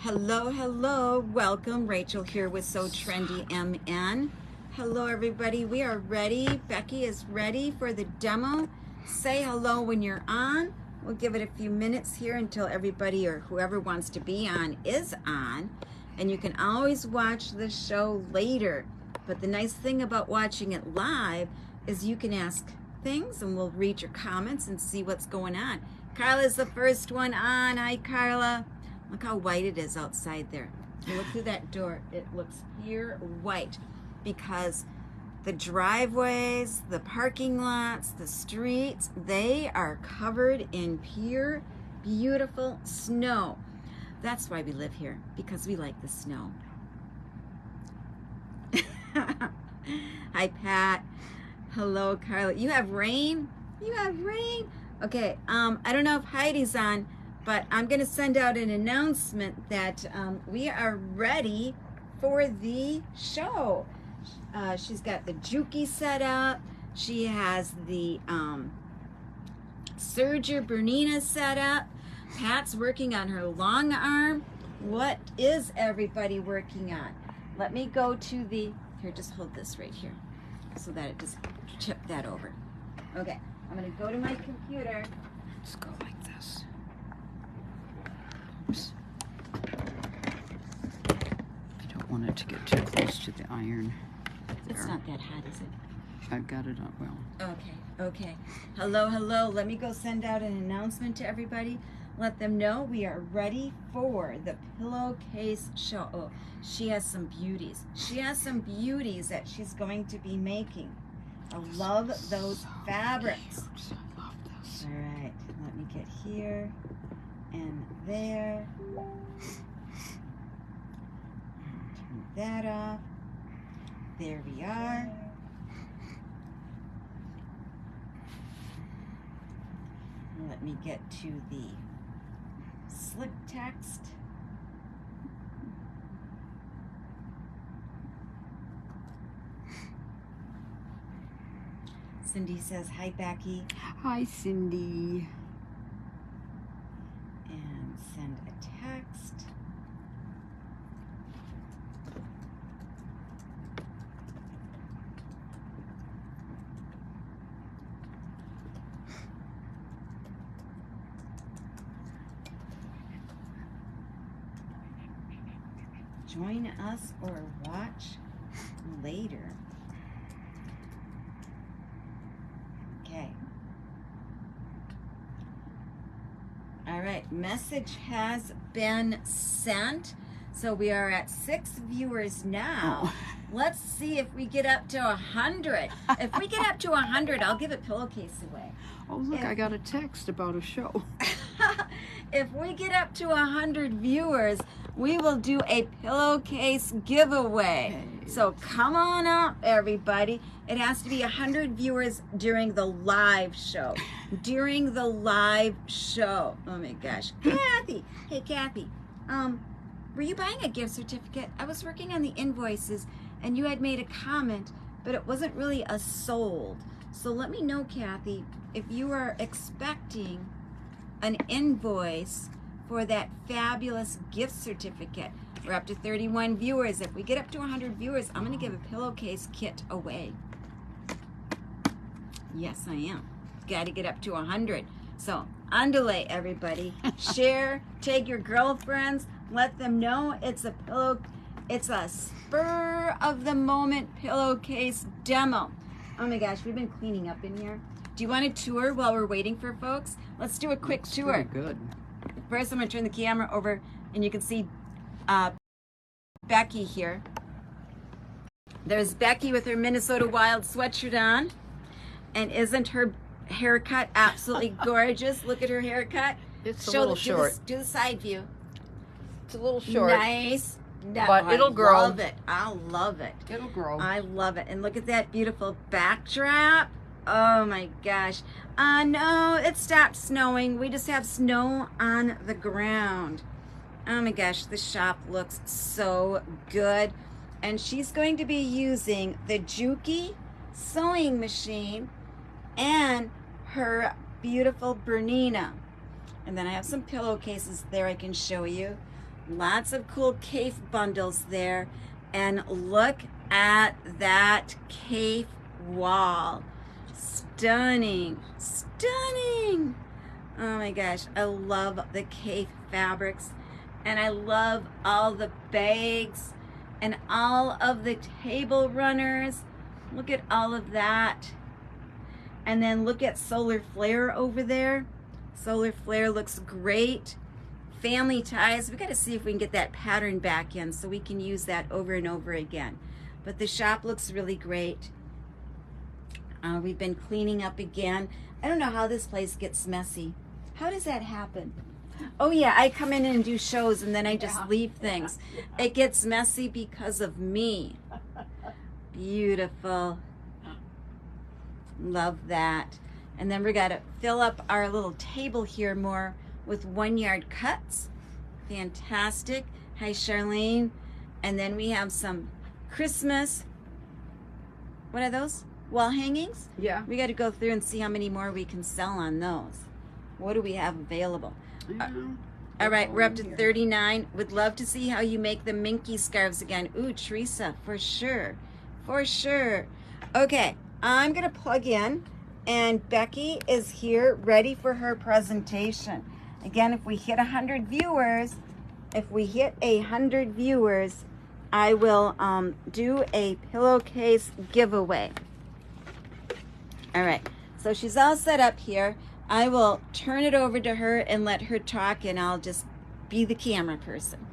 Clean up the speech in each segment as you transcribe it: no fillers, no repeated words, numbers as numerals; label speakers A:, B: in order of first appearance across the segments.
A: Hello, hello. Welcome. Rachel here with So Trendy MN. Hello, everybody. We are ready. Becky is ready for the demo. Say hello when you're on. We'll give it a few minutes here until everybody or whoever wants to be on is on. And you can always watch the show later. But the nice thing about watching it live is you can ask things and we'll read your comments and see what's going on. Carla's the first one on. Hi, Carla. Look how white it is outside there. You look through that door, it looks pure white because the driveways, the parking lots, the streets, they are covered in pure, beautiful snow. That's why we live here, because we like the snow. Hi, Pat. Hello, Carla. You have rain? You have rain? Okay, I don't know if Heidi's on, but I'm going to send out an announcement that we are ready for the show. She's got the Juki set up. She has the Serger Bernina set up. Pat's working on her long arm. What is everybody working on? Let me go to the, here, just hold this right here so that it just tip that over. Okay, I'm going to go to my computer.
B: Let's go like this. I don't want it to get too close to the iron.
A: It's not that hot, is it?
B: I've got it up well.
A: Okay. Hello, hello. Let me go send out an announcement to everybody. Let them know we are ready for the Pillowcase show. Oh, she has some beauties. She has some beauties that she's going to be making. I love those fabrics.
B: I love this.
A: All right, let me get here and there. Turn that off. There we are. Let me get to the slip text. Cindy says, hi, Becky.
B: Hi, Cindy.
A: And send a text. Join us or watch later. Okay. All right, message has been sent. So we are at 6 viewers now.
B: Oh.
A: Let's see if we get up to 100. If we get up to 100, I'll give a pillowcase away.
B: Oh, look, I got a text about a show.
A: If we get up to 100 viewers, we will do a pillowcase giveaway.
B: Hey.
A: So come on up, everybody. It has to be 100 viewers during the live show. During the live show. Oh my gosh. Kathy. Hey, Kathy. Were you buying a gift certificate? I was working on the invoices and you had made a comment, but it wasn't really a sold. So let me know, Kathy, if you are expecting an invoice for that fabulous gift certificate. We're up to 31 viewers. If we get up to 100 viewers, I'm going to give a pillowcase kit away. Yes, I am. Got to get up to 100. So, underlay, everybody. Share, take your girlfriends, let them know it's a spur of the moment pillowcase demo. Oh my gosh, we've been cleaning up in here. Do you want a tour while we're waiting for folks? Let's do a quick tour.
B: Pretty good.
A: First, I'm going to turn the camera over, and you can see Becky here. There's Becky with her Minnesota Wild sweatshirt on. And isn't her haircut absolutely gorgeous? Look at her haircut.
B: It's a little short.
A: Do the side view.
B: It's a little short.
A: Nice.
B: But it'll grow.
A: I love it. I love it.
B: It'll grow.
A: I love it. And look at that beautiful backdrop. Oh my gosh. No, it stopped snowing. We just have snow on the ground. Oh my gosh, the shop looks so good. And she's going to be using the Juki sewing machine and her beautiful Bernina. And then I have some pillowcases there I can show you. Lots of cool cape bundles there. And look at that cape wall. Stunning, stunning. Oh my gosh, I love the cape fabrics. And I love all the bags and all of the table runners. Look at all of that. And then look at Solar Flare over there. Solar Flare looks great. Family ties, we got to see if we can get that pattern back in so we can use that over and over again. But the shop looks really great. We've been cleaning up again. I don't know how this place gets messy. How does that happen? Oh yeah, I come in and do shows and then I just leave things. It gets messy because of me. Beautiful. Love that. And then we got to fill up our little table here more with 1 yard cuts. Fantastic. Hi, Charlene. And then we have some Christmas. What are those? Wall hangings?
B: Yeah.
A: We got to go through and see how many more we can sell on those. What do we have available? All right, we're up to 39. Would love to see how you make the minky scarves again. Ooh, Teresa, for sure. For sure. Okay, I'm going to plug in. And Becky is here ready for her presentation. Again, if we hit 100 viewers, I will do a pillowcase giveaway. All right, so she's all set up here. I will turn it over to her and let her talk, and I'll just be the camera person.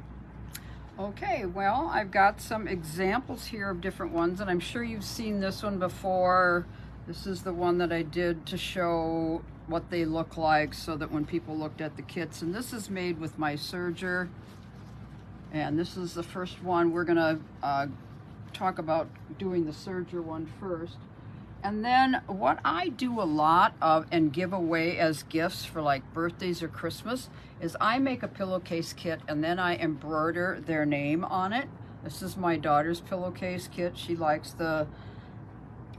B: Okay, well, I've got some examples here of different ones, and I'm sure you've seen this one before. This is the one that I did to show what they look like so that when people looked at the kits. And this is made with my serger. And this is the first one. We're going to talk about doing the serger one first. And then what I do a lot of and give away as gifts for like birthdays or Christmas is I make a pillowcase kit and then I embroider their name on it. This is my daughter's pillowcase kit. She likes the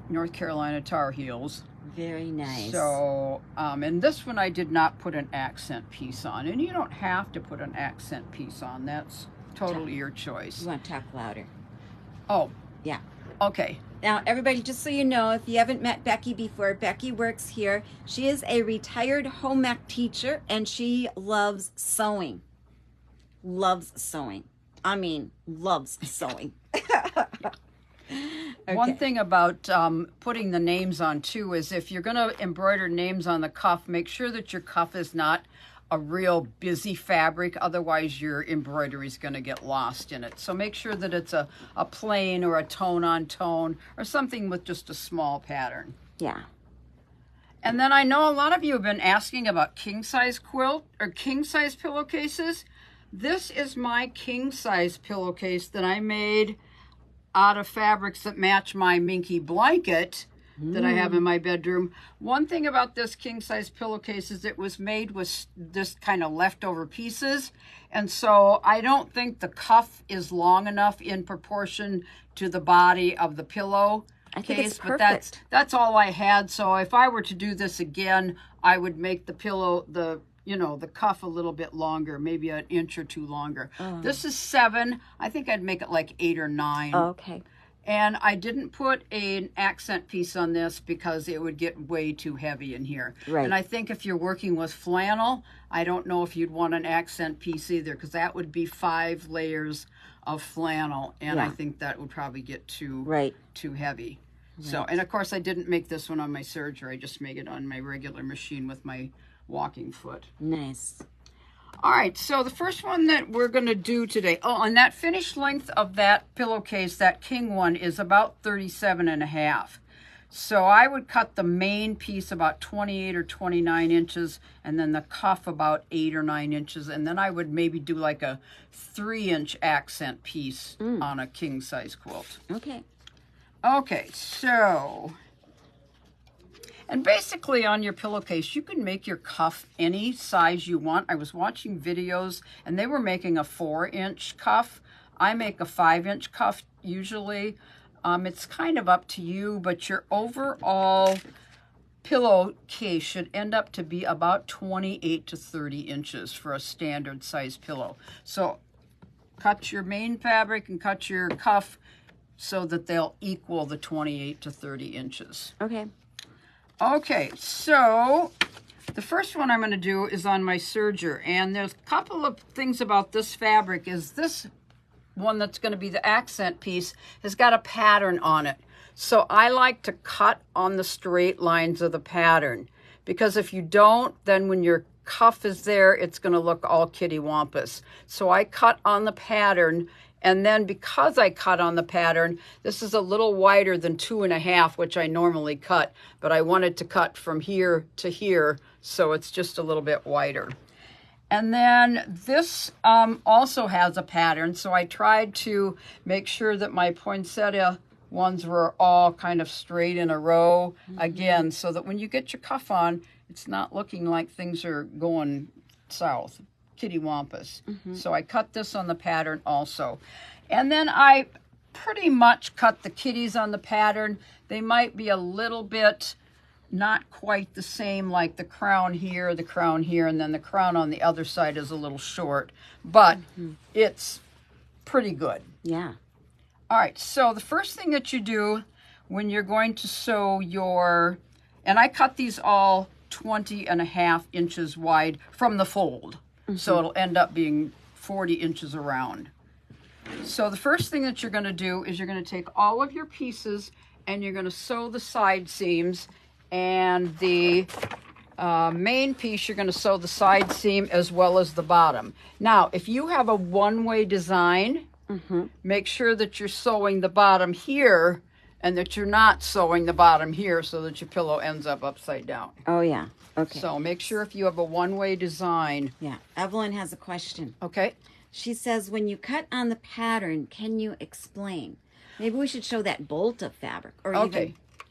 B: North Carolina Tar Heels.
A: Very nice.
B: So, and this one I did not put an accent piece on. And you don't have to put an accent piece on. That's totally your choice.
A: You want to talk louder?
B: Oh.
A: Yeah.
B: Okay.
A: Now, everybody, just so you know, if you haven't met Becky before, Becky works here. She is a retired home ec teacher, and she loves sewing. Loves sewing. I mean, loves sewing. Okay.
B: One thing about putting the names on too is if you're going to embroider names on the cuff, make sure that your cuff is not a real busy fabric. Otherwise, your embroidery is going to get lost in it. So make sure that it's a plain or a tone on tone or something with just a small pattern.
A: Yeah.
B: And then I know a lot of you have been asking about king size quilt or king size pillowcases. This is my king size pillowcase that I made out of fabrics that match my minky blanket that I have in my bedroom. One thing about this king size pillowcase is it was made with this kind of leftover pieces. And so I don't think the cuff is long enough in proportion to the body of the pillow case, but that's all I had. So if I were to do this again, I would make the pillow, the cuff a little bit longer, maybe an inch or two longer. This is 7. I think I'd make it like 8 or 9.
A: Okay.
B: And I didn't put an accent piece on this because it would get way too heavy in here.
A: Right.
B: And I think if you're working with flannel, I don't know if you'd want an accent piece either, because that would be 5 layers of flannel, and I think that would probably get too heavy. Right. So, and of course I didn't make this one on my serger. I just made it on my regular machine with my walking foot.
A: Nice.
B: All right, so the first one that we're going to do today, and that finished length of that pillowcase, that king one, is about 37.5. So I would cut the main piece about 28 or 29 inches, and then the cuff about 8 or 9 inches, and then I would maybe do like a 3-inch accent piece on a king size quilt.
A: Okay.
B: Okay, so... And basically on your pillowcase, you can make your cuff any size you want. I was watching videos and they were making a 4-inch cuff. I make a 5-inch cuff usually. It's kind of up to you, but your overall pillowcase should end up to be about 28 to 30 inches for a standard size pillow. So cut your main fabric and cut your cuff so that they'll equal the 28 to 30 inches.
A: Okay.
B: Okay, so the first one I'm going to do is on my serger, and there's a couple of things about this fabric. Is this one that's going to be the accent piece has got a pattern on it. So I like to cut on the straight lines of the pattern, because if you don't, then when your cuff is there, it's going to look all kittywampus. So I cut on the pattern, and then because I cut on the pattern, this is a little wider than 2.5, which I normally cut, but I wanted to cut from here to here, so it's just a little bit wider. And then this also has a pattern, so I tried to make sure that my poinsettia ones were all kind of straight in a row, again, so that when you get your cuff on, it's not looking like things are going south, kittywampus. So I cut this on the pattern also. And then I pretty much cut the kitties on the pattern. They might be a little bit not quite the same, like the crown here, and then the crown on the other side is a little short, but it's pretty good.
A: Yeah.
B: All right, so the first thing that you do when you're going to sew your, and I cut these all 20.5 inches wide from the fold, so it'll end up being 40 inches around. So the first thing that you're going to do is you're going to take all of your pieces and you're going to sew the side seams, and the main piece you're going to sew the side seam as well as the bottom. Now, if you have a one-way design, make sure that you're sewing the bottom here and that you're not sewing the bottom here so that your pillow ends up upside down.
A: Oh, yeah. Okay.
B: So make sure if you have a one-way design.
A: Yeah. Evelyn has a question.
B: Okay.
A: She says, when you cut on the pattern, can you explain? Maybe we should show that bolt of fabric, or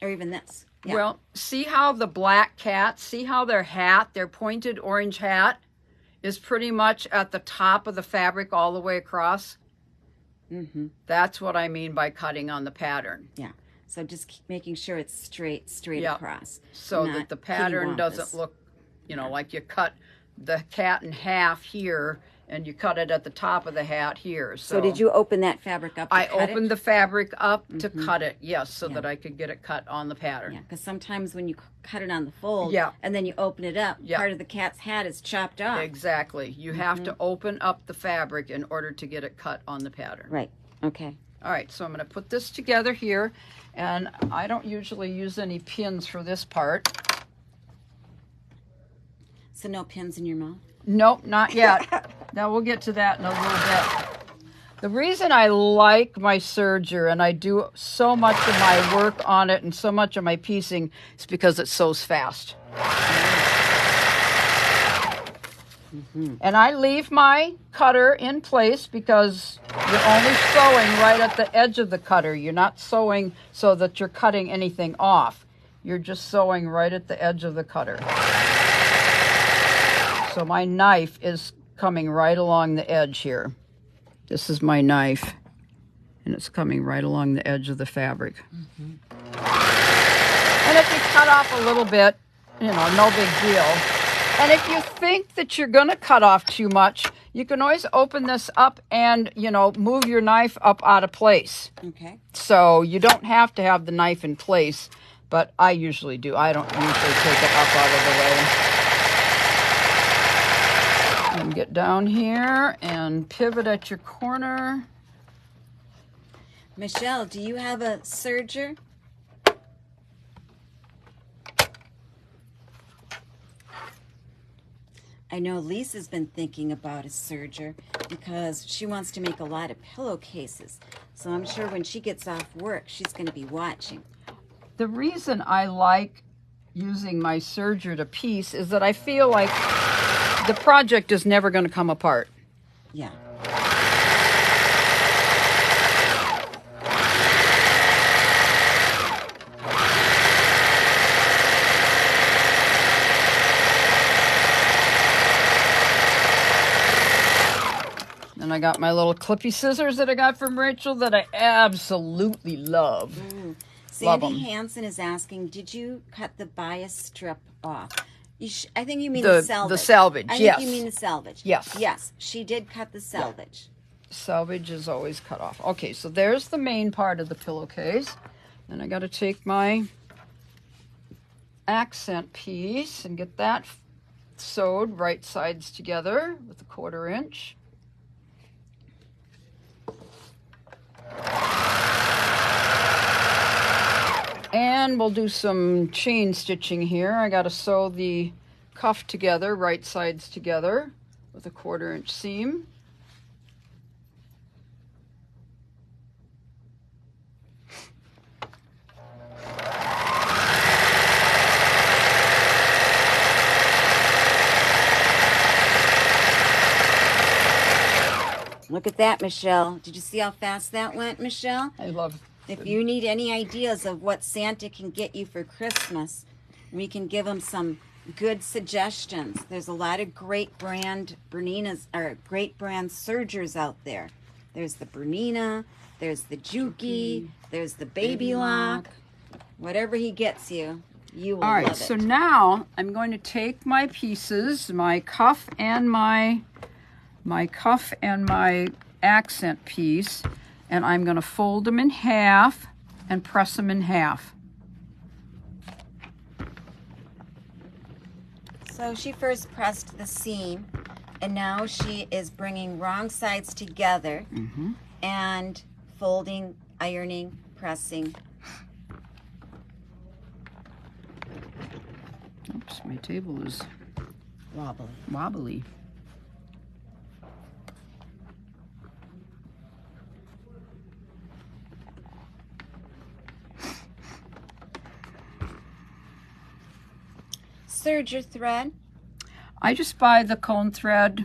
A: even this. Yeah.
B: Well, see how the black cat, see how their hat, their pointed orange hat, is pretty much at the top of the fabric all the way across? That's what I mean by cutting on the pattern.
A: Yeah. So just keep making sure it's straight across.
B: So that the pattern doesn't look, like you cut the cat in half here and you cut it at the top of the hat here. So
A: did you open that fabric up to
B: I
A: cut it?
B: opened the fabric up to cut it, yes, so that I could get it cut on the pattern.
A: Yeah, because sometimes when you cut it on the fold and then you open it up,
B: Yeah.
A: part of the cat's hat is chopped off.
B: Exactly. You have to open up the fabric in order to get it cut on the pattern.
A: Right. Okay.
B: All right, so I'm going to put this together here, and I don't usually use any pins for this part.
A: So no pins in your mouth?
B: Nope, not yet. Now we'll get to that in a little bit. The reason I like my serger and I do so much of my work on it and so much of my piecing is because it sews fast. And I leave my cutter in place because you're only sewing right at the edge of the cutter. You're not sewing so that you're cutting anything off. You're just sewing right at the edge of the cutter. So my knife is coming right along the edge here. This is my knife, and it's coming right along the edge of the fabric. And if you cut off a little bit, no big deal. And if you think that you're going to cut off too much, you can always open this up and, move your knife up out of place.
A: Okay.
B: So you don't have to have the knife in place, but I usually do. I don't usually take it up out of the way. And get down here and pivot at your corner.
A: Michelle, do you have a serger? I know Lisa's been thinking about a serger because she wants to make a lot of pillowcases. So I'm sure when she gets off work, she's going to be watching.
B: The reason I like using my serger to piece is that I feel like the project is never going to come apart.
A: Yeah.
B: And I got my little clippy scissors that I got from Rachel that I absolutely love.
A: Sandy Hansen is asking, did you cut the bias strip off? I think you mean the salvage.
B: The salvage, yes.
A: I think you mean the salvage.
B: Yes.
A: Yes, she did cut the salvage.
B: salvage is always cut off. Okay, so there's the main part of the pillowcase. Then I got to take my accent piece and get that sewed right sides together with a 1/4 inch. And we'll do some chain stitching here. I got to sew the cuff together, right sides together with a 1/4 inch seam.
A: Look at that, Michelle. Did you see how fast that went, Michelle?
B: I love
A: If you need any ideas of what Santa can get you for Christmas, we can give him some good suggestions. There's a lot of great brand Berninas or great brand sergers out there. There's the Bernina, there's the Juki, there's the Baby Lock. Whatever he gets you, you will
B: All right,
A: love it.
B: so now I'm going to take my pieces, my cuff and my accent piece, and I'm going to fold them in half and press them in half.
A: So she first pressed the seam, and now she is bringing wrong sides together and folding, ironing, pressing.
B: Oops, my table is
A: Wobbly. Serger thread.
B: I just buy the cone thread.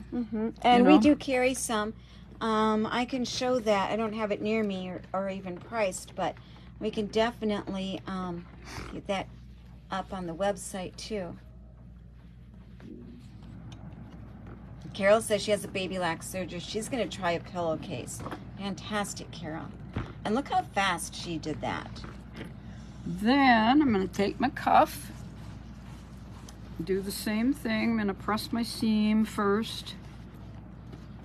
A: And we do carry some. I can show that. I don't have it near me or even priced, but we can definitely get that up on the website too. Carol says she has a Baby Lock serger. She's going to try a pillowcase. Fantastic, Carol. And look how fast she did that.
B: Then I'm going to take my cuff, do the same thing. I'm going to press my seam first.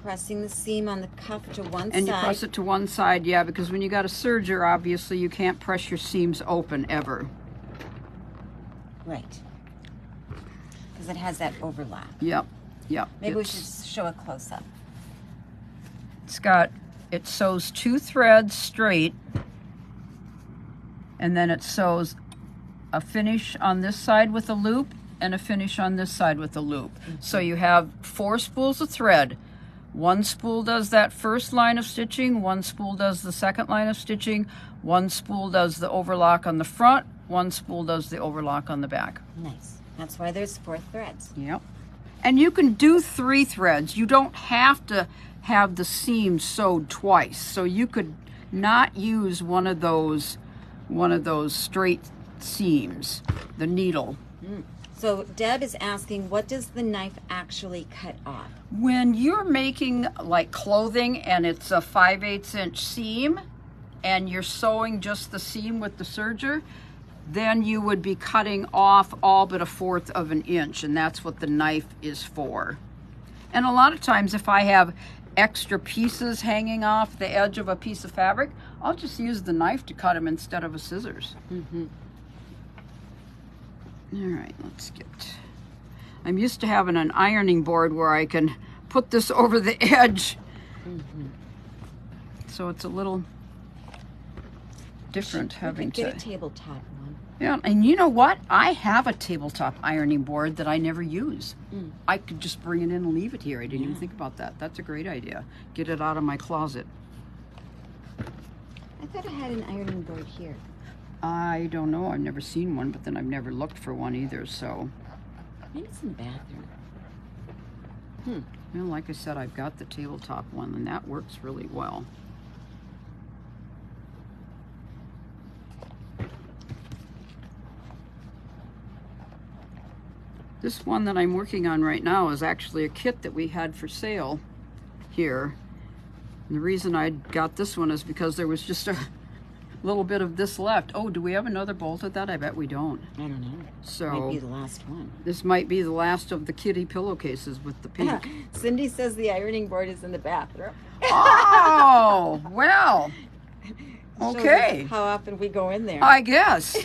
A: Pressing the seam on the cuff to one side.
B: And you press it to one side, yeah, because when you got a serger, obviously you can't press your seams open ever.
A: Right. Because it has that overlap.
B: Yep.
A: Maybe we should show a close-up.
B: It sews 2 threads straight, and then it sews a finish on this side with a loop and a finish on this side with a loop. So you have 4 spools of thread. 1 spool does that first line of stitching, 1 spool does the second line of stitching, 1 spool does the overlock on the front, 1 spool does the overlock on the back.
A: Nice. That's why there's 4 threads.
B: Yep. And you can do 3 threads. You don't have to have the seam sewed twice. So you could not use one of those straight seams, the needle.
A: So Deb is asking, what does the knife actually cut off?
B: When you're making like clothing and it's a 5/8 inch seam and you're sewing just the seam with the serger, then you would be cutting off all but 1/4 of an inch, and that's what the knife is for. And a lot of times if I have extra pieces hanging off the edge of a piece of fabric, I'll just use the knife to cut them instead of a scissors. All right, I'm used to having an ironing board where I can put this over the edge. So it's a little different having to
A: get a tabletop one.
B: Yeah, and you know what? I have a tabletop ironing board that I never use. I could just bring it in and leave it here. I didn't even think about that. That's a great idea. Get it out of my closet.
A: I thought I had an ironing board here.
B: I don't know. I've never seen one, but then I've never looked for one either, so.
A: Maybe it's in the bathroom.
B: Well, like I said, I've got the tabletop one, and that works really well. This one that I'm working on right now is actually a kit that we had for sale here. And the reason I got this one is because there was just a little bit of this left. Oh, do we have another bolt of that? I bet we don't.
A: I don't know.
B: So
A: Might be the last one.
B: this might be the last of the kitty pillowcases with the pink.
A: Cindy says the ironing board is in the bathroom.
B: Oh, well.
A: Shows
B: Okay.
A: us how often we go in there.
B: I guess.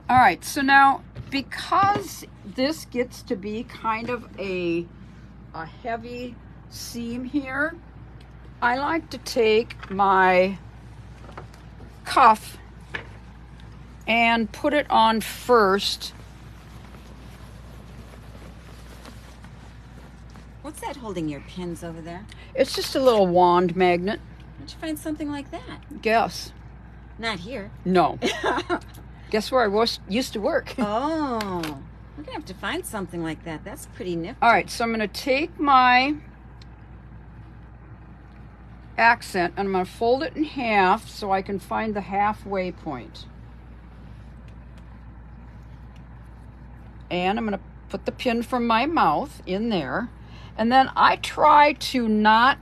B: All right, so now because this gets to be kind of a heavy seam here, I like to take my cuff and put it on first.
A: What's that holding your pins over there?
B: It's just a little wand magnet.
A: Where'd you find something like that?
B: Guess.
A: Not here.
B: No. Guess where I used to work.
A: Oh, we're gonna have to find something like that. That's pretty nifty.
B: All right, so I'm going to take my accent and I'm going to fold it in half so I can find the halfway point. And I'm going to put the pin from my mouth in there. And then I try to not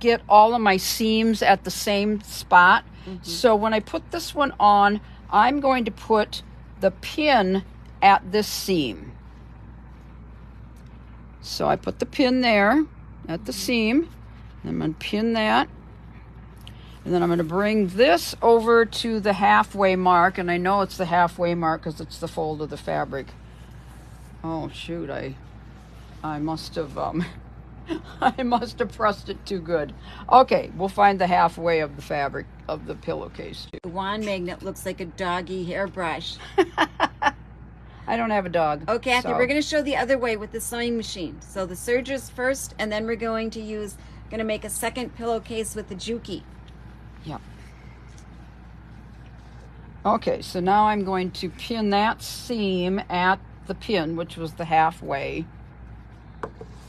B: get all of my seams at the same spot. So when I put this one on, I'm going to put the pin at this seam. So I put the pin there at the seam. I'm going to pin that. And then I'm going to bring this over to the halfway mark. And I know it's the halfway mark because it's the fold of the fabric. Oh, shoot. I must have I must have pressed it too good. Okay, we'll find the halfway of the fabric of the pillowcase.
A: The wand magnet looks like a doggy hairbrush.
B: I don't have a dog.
A: Oh, Kathy,
B: so.
A: we're going to show the other way with the sewing machine. So the sergers first, and then we're going to make a second pillowcase with the Juki.
B: Yep. Okay, so now I'm going to pin that seam at the pin, which was the halfway,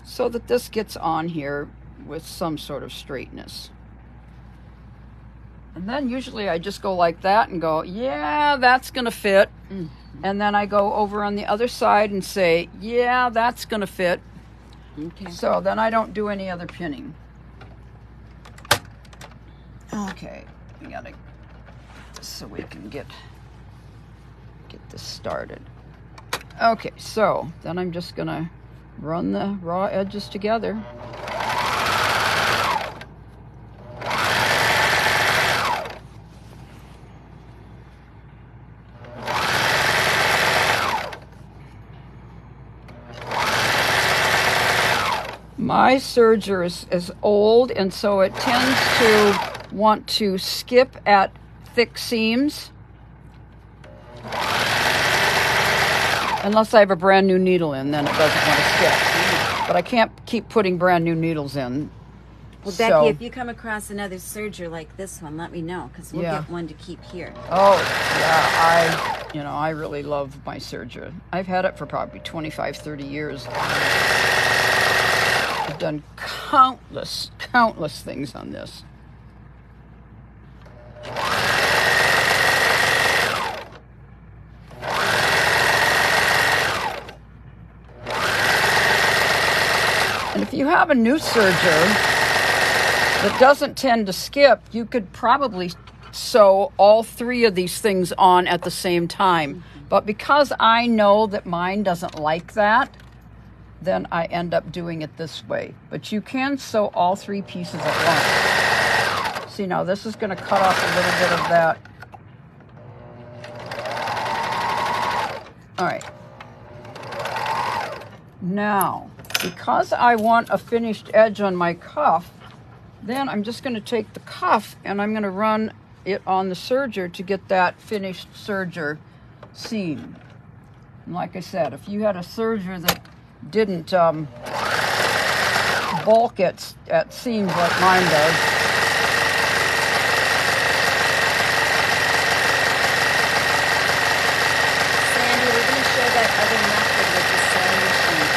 B: so that this gets on here with some sort of straightness. And then usually I just go like that and go, yeah, that's going to fit. And then I go over on the other side and say, yeah, that's going to fit.
A: Okay.
B: So then I don't do any other pinning. Okay, we got to, so we can get this started. Okay, so then I'm just going to run the raw edges together. My serger is old, and so it tends to want to skip at thick seams. Unless I have a brand new needle in, then it doesn't want to skip. But I can't keep putting brand new needles in.
A: Well, Becky, if you come across another serger like this one, let me know, because we'll get one to keep here.
B: Oh, yeah, I really love my serger. I've had it for probably 25, 30 years. I've done countless things on this. And if you have a new serger that doesn't tend to skip, you could probably sew all three of these things on at the same time. But because I know that mine doesn't like that, then I end up doing it this way. But you can sew all three pieces at once. See, now this is going to cut off a little bit of that. All right. Now, because I want a finished edge on my cuff, then I'm just going to take the cuff and I'm going to run it on the serger to get that finished serger seam. And like I said, if you had a serger that didn't bulk at seams like mine does,
A: Sandy, we're going to show that other method with the sewing machine.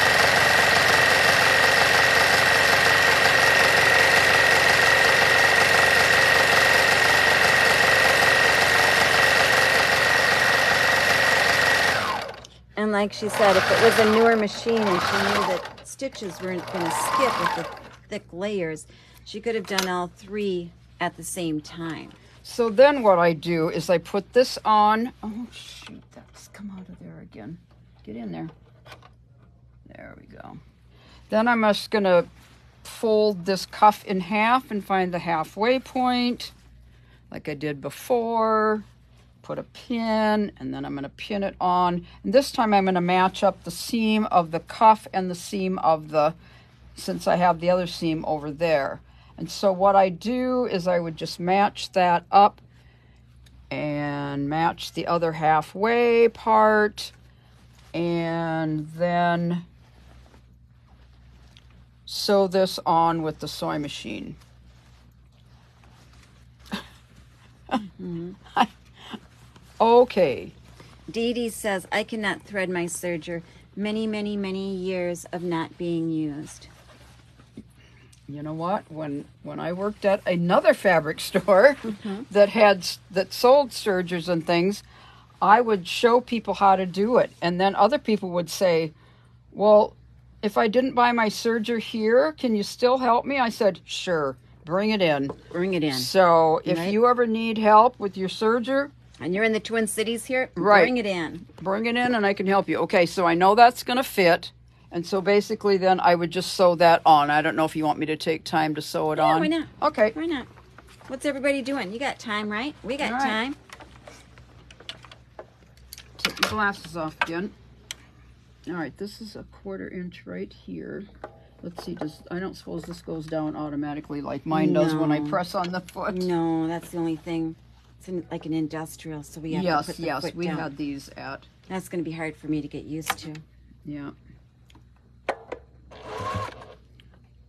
A: And like she said, if it was a newer machine and she knew that stitches weren't going to skip with the thick layers, she could have done all three at the same time.
B: So then what I do is I put this on. Oh, shoot, that's come out of there again. Get in there. There we go. Then I'm just going to fold this cuff in half and find the halfway point like I did before. Put a pin, and then I'm going to pin it on. And this time I'm going to match up the seam of the cuff and the seam of the, since I have the other seam over there. And so what I do is I would just match that up and match the other halfway part, and then sew this on with the sewing machine. Okay.
A: Dee Dee says, I cannot thread my serger. Many, many, many years of not being used.
B: You know what? When I worked at another fabric store that sold sergers and things, I would show people how to do it. And then other people would say, well, if I didn't buy my serger here, can you still help me? I said, sure, bring it in.
A: Bring it in.
B: So if you ever need help with your serger,
A: and you're in the Twin Cities here,
B: right,
A: bring it in.
B: Bring it in and I can help you. Okay, so I know that's going to fit. And so basically then I would just sew that on. I don't know if you want me to take time to sew it on.
A: Why not?
B: Okay.
A: Why not? What's everybody doing? You got time, right? We got time.
B: Take your glasses off again. All right, this is a 1/4 inch right here. Let's see, I don't suppose this goes down automatically like mine does when I press on the foot.
A: No, that's the only thing. It's like an industrial, so we have to put the foot down.
B: We had these at.
A: That's going to be hard for me to get used to.
B: Yeah.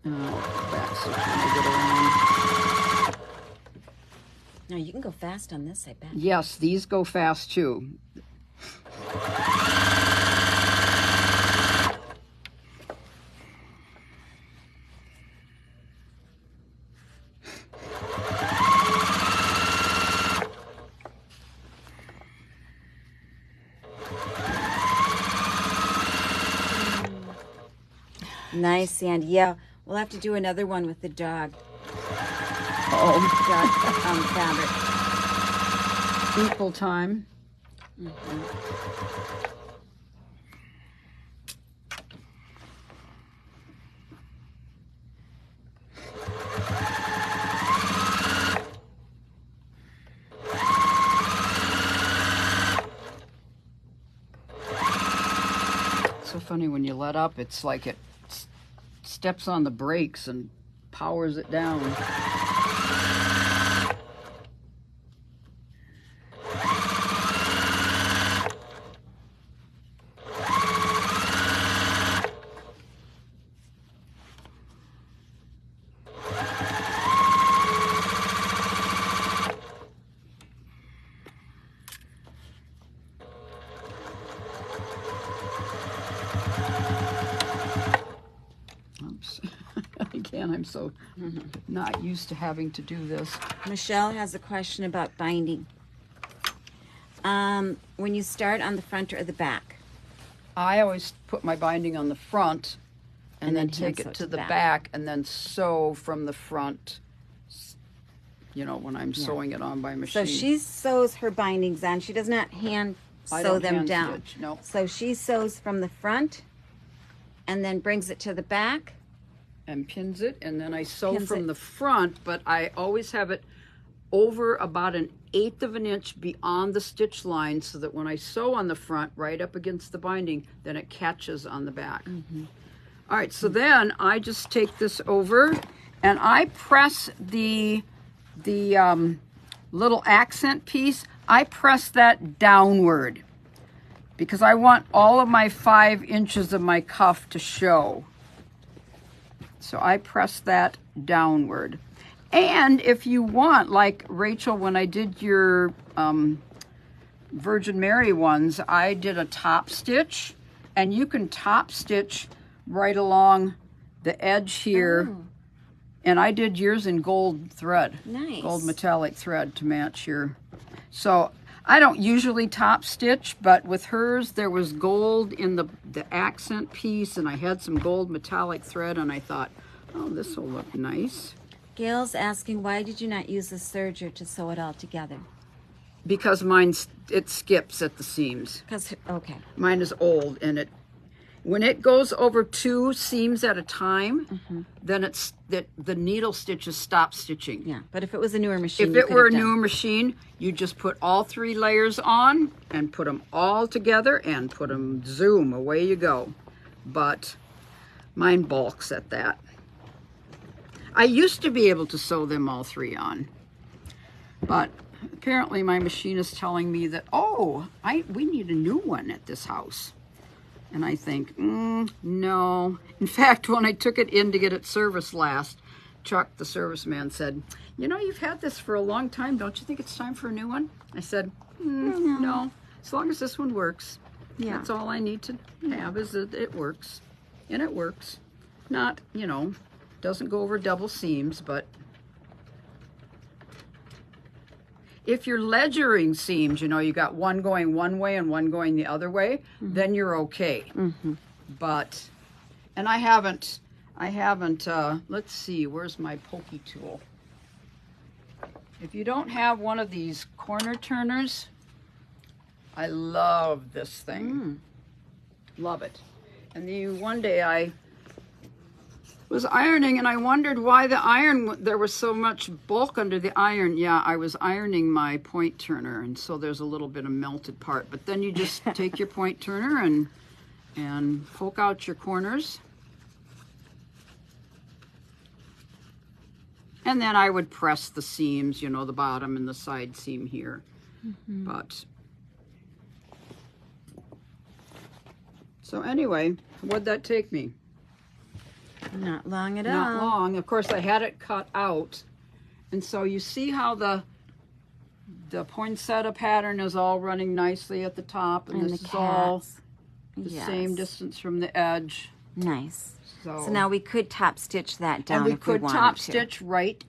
B: Back so trying to get around.
A: No, you can go fast on this, I bet.
B: Yes, these go fast too.
A: Nice, Sandy. Yeah, we'll have to do another one with the dog.
B: Dog
A: fabric.
B: Equal time. So funny when you let up, it's like it steps on the brakes and powers it down. Again, I'm so not used to having to do this.
A: Michelle has a question about binding. When you start on the front or the back?
B: I always put my binding on the front and then take
A: hand sew
B: it to the back and then sew from the front, you know, when I'm sewing it on by machine.
A: So she sews her bindings on. She does not hand sew them down.
B: Stitch, no.
A: So she sews from the front and then brings it to the back.
B: And pins it, and then I sew from the front, but I always have it over about 1/8 of an inch beyond the stitch line so that when I sew on the front, right up against the binding, then it catches on the back. All right, so then I just take this over and I press the little accent piece, I press that downward because I want all of my 5 inches of my cuff to show. So I press that downward. And if you want, like Rachel, when I did your Virgin Mary ones, I did a top stitch, and you can top stitch right along the edge here. Oh. And I did yours in gold thread.
A: Nice.
B: Gold metallic thread to match your. So I don't usually top stitch, but with hers there was gold in the accent piece, and I had some gold metallic thread, and I thought, oh, this will look nice.
A: Gail's asking, why did you not use the serger to sew it all together?
B: Because mine, it skips at the seams.
A: Because, okay.
B: Mine is old, and when it goes over 2 seams at a time, then the needle stitches stop stitching.
A: Yeah, but if it was a newer machine,
B: If
A: you
B: it
A: could
B: were a
A: have done.
B: newer machine, you just put all 3 layers on and put them all together and put them, zoom, away you go. But mine balks at that. I used to be able to sew them all 3 on, but apparently my machine is telling me that, oh, we need a new one at this house. And I think, no. In fact, when I took it in to get it serviced last, Chuck, the serviceman, said, you know, you've had this for a long time. Don't you think it's time for a new one? I said, no. As long as this one works.
A: Yeah.
B: That's all I need to have, is that it works. And it works. Not, you know, doesn't go over double seams, but if you're ledgering seams, you know, you got one going one way and one going the other way, then you're okay. But, and I haven't, let's see, where's my pokey tool? If you don't have one of these corner turners, I love this thing. Love it. And then one day I was ironing and I wondered why the iron, there was so much bulk under the iron. Yeah, I was ironing my point turner, and so there's a little bit of melted part. But then you just take your point turner and poke out your corners. And then I would press the seams, you know, the bottom and the side seam here. But, so anyway, what'd that take me?
A: Not long at all.
B: Not long. Of course, I had it cut out. And so you see how the poinsettia pattern is all running nicely at the top, and this is all the same distance from the edge.
A: Nice.
B: So
A: now we could top stitch that down.
B: And we
A: if
B: could
A: we wanted
B: top
A: to.
B: stitch right.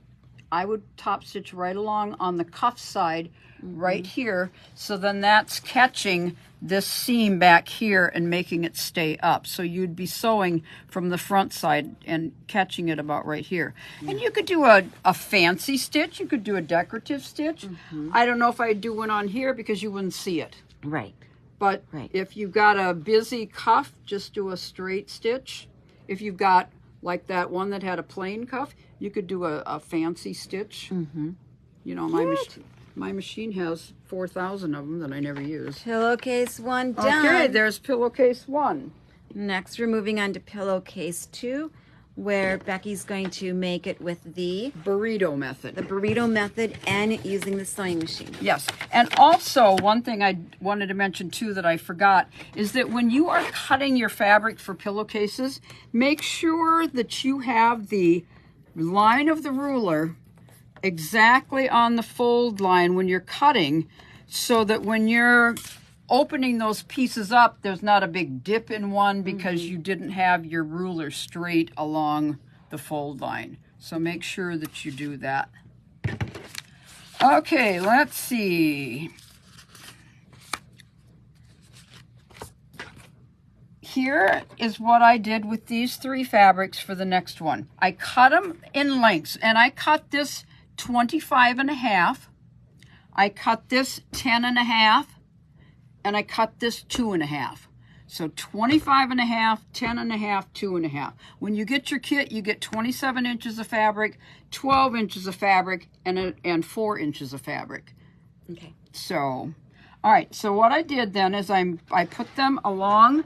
B: I would top stitch right along on the cuff side, right here. So then that's catching this seam back here and making it stay up. So you'd be sewing from the front side and catching it about right here. And you could do a fancy stitch. You could do a decorative stitch. I don't know if I'd do one on here because you wouldn't see it.
A: Right.
B: But if you've got a busy cuff, just do a straight stitch. If you've got like that one that had a plain cuff, you could do a fancy stitch. You know, my machine has 4,000 of them that I never use.
A: Pillowcase 1 done.
B: Okay, there's pillowcase 1.
A: Next, we're moving on to pillowcase 2, where Becky's going to make it with the
B: Burrito method.
A: The burrito method and using the sewing machine.
B: Yes, and also one thing I wanted to mention too that I forgot is that when you are cutting your fabric for pillowcases, make sure that you have the line of the ruler exactly on the fold line when you're cutting, so that when you're opening those pieces up, there's not a big dip in one because you didn't have your ruler straight along the fold line. So make sure that you do that. Okay, let's see. Here is what I did with these 3 fabrics for the next one. I cut them in lengths, and I cut this 25.5. I cut this 10.5. And I cut this 2.5. So 25.5, 10.5, 2.5. When you get your kit, you get 27 inches of fabric, 12 inches of fabric, and 4 inches of fabric.
A: Okay.
B: So, all right. So what I did then is I put them along.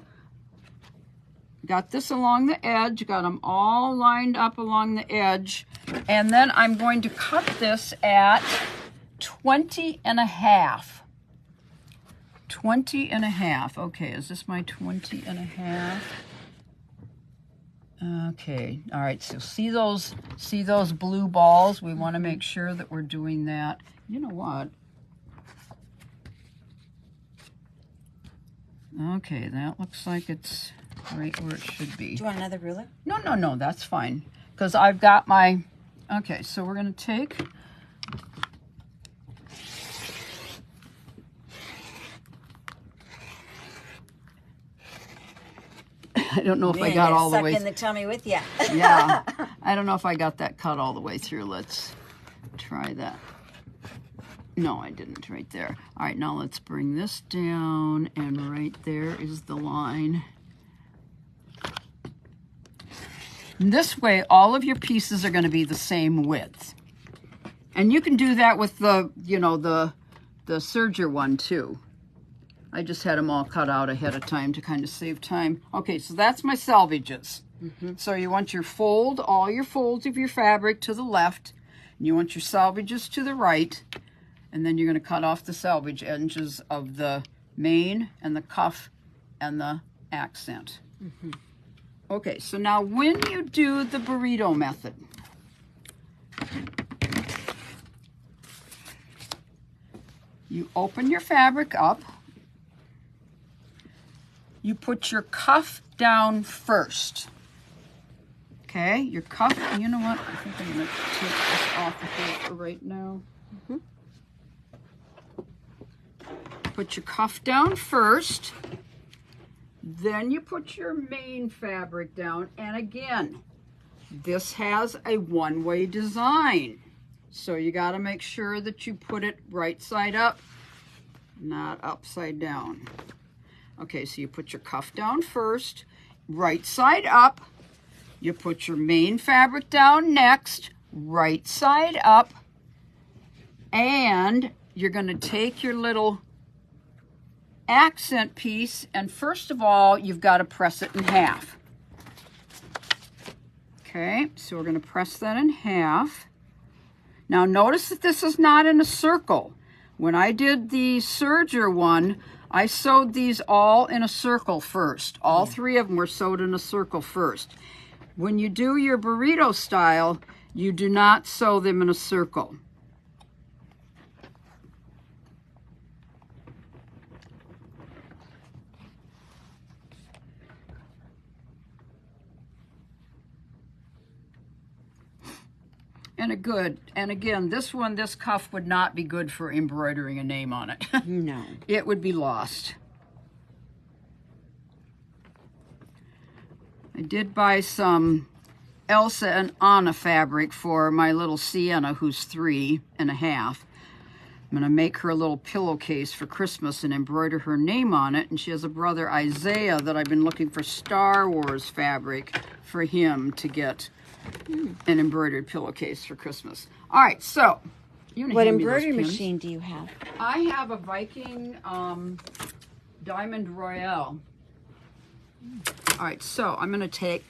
B: Got this along the edge. Got them all lined up along the edge, and then I'm going to cut this at 20.5. 20.5. Okay, is this my 20.5? Okay, all right, so see those blue balls? We want to make sure that we're doing that. You know what? Okay, that looks like it's right where it should be.
A: Do you want another ruler?
B: No, that's fine. Because I've got my, okay, so we're going to take, I don't know if I got all the way.
A: Suck in the tummy with you.
B: Yeah, I don't know if I got that cut all the way through. Let's try that. No, I didn't right there. All right, now let's bring this down, and right there is the line. And this way, all of your pieces are going to be the same width. And you can do that with the, you know, the serger one too. I just had them all cut out ahead of time to kind of save time. Okay, so that's my selvages. So you want your fold, all your folds of your fabric to the left, and you want your selvages to the right, and then you're going to cut off the selvage edges of the mane and the cuff and the accent. Okay, so now when you do the burrito method, you open your fabric up, you put your cuff down first. Okay, your cuff, you know what? I think I'm going to take this off of here for right now. Put your cuff down first. Then you put your main fabric down. And again, this has a one-way design. So you got to make sure that you put it right side up, not upside down. Okay, so you put your cuff down first, right side up. You put your main fabric down next, right side up. And you're going to take your little accent piece, and first of all, you've got to press it in half. Okay, so we're going to press that in half. Now notice that this is not in a circle. When I did the serger one, I sewed these all in a circle first. All three of them were sewed in a circle first. When you do your burrito style, you do not sew them in a circle. And again, this cuff would not be good for embroidering a name on it.
A: No.
B: It would be lost. I did buy some Elsa and Anna fabric for my little Sienna, who's 3.5. I'm going to make her a little pillowcase for Christmas and embroider her name on it. And she has a brother, Isaiah, that I've been looking for Star Wars fabric for him to get an embroidered pillowcase for Christmas. All right, so
A: what embroidery machine do you have?
B: I have a Viking Diamond Royale. All right, so I'm going to take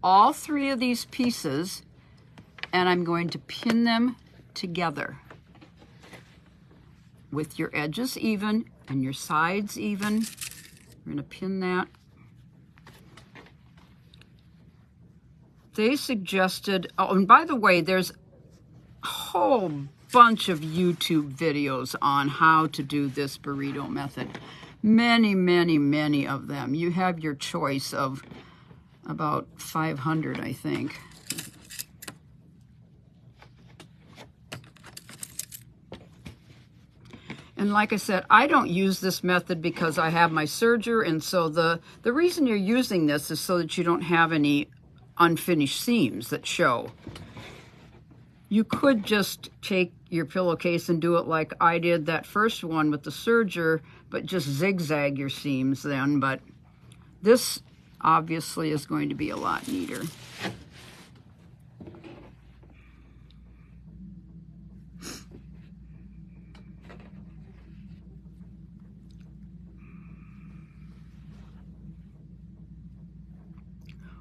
B: all 3 of these pieces and I'm going to pin them together with your edges even and your sides even. We're going to pin that. They suggested, oh, and by the way, there's a whole bunch of YouTube videos on how to do this burrito method. Many, many, many of them. You have your choice of about 500, I think. And like I said, I don't use this method because I have my serger, and so the reason you're using this is so that you don't have any unfinished seams that show. You could just take your pillowcase and do it like I did that first one with the serger, but just zigzag your seams then. But this obviously is going to be a lot neater.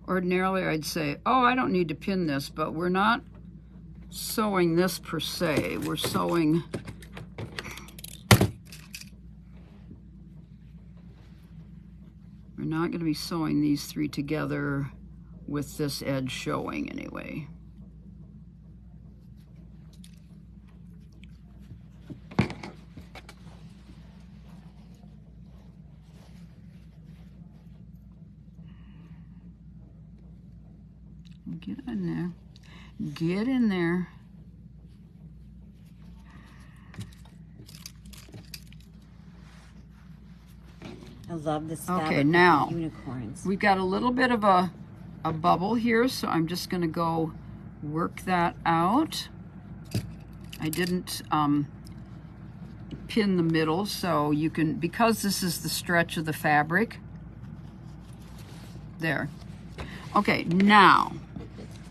B: Ordinarily, I'd say, oh, I don't need to pin this, but we're not sewing this per se. We're sewing we're not going to be sewing these 3 together with this edge showing anyway. Get in there. Get in there.
A: I love this fabric.
B: Okay,
A: with
B: now
A: the unicorns.
B: we've got a little bit of a bubble here, so I'm just going to go work that out. I didn't pin the middle, so you can, because this is the stretch of the fabric. There. Okay, now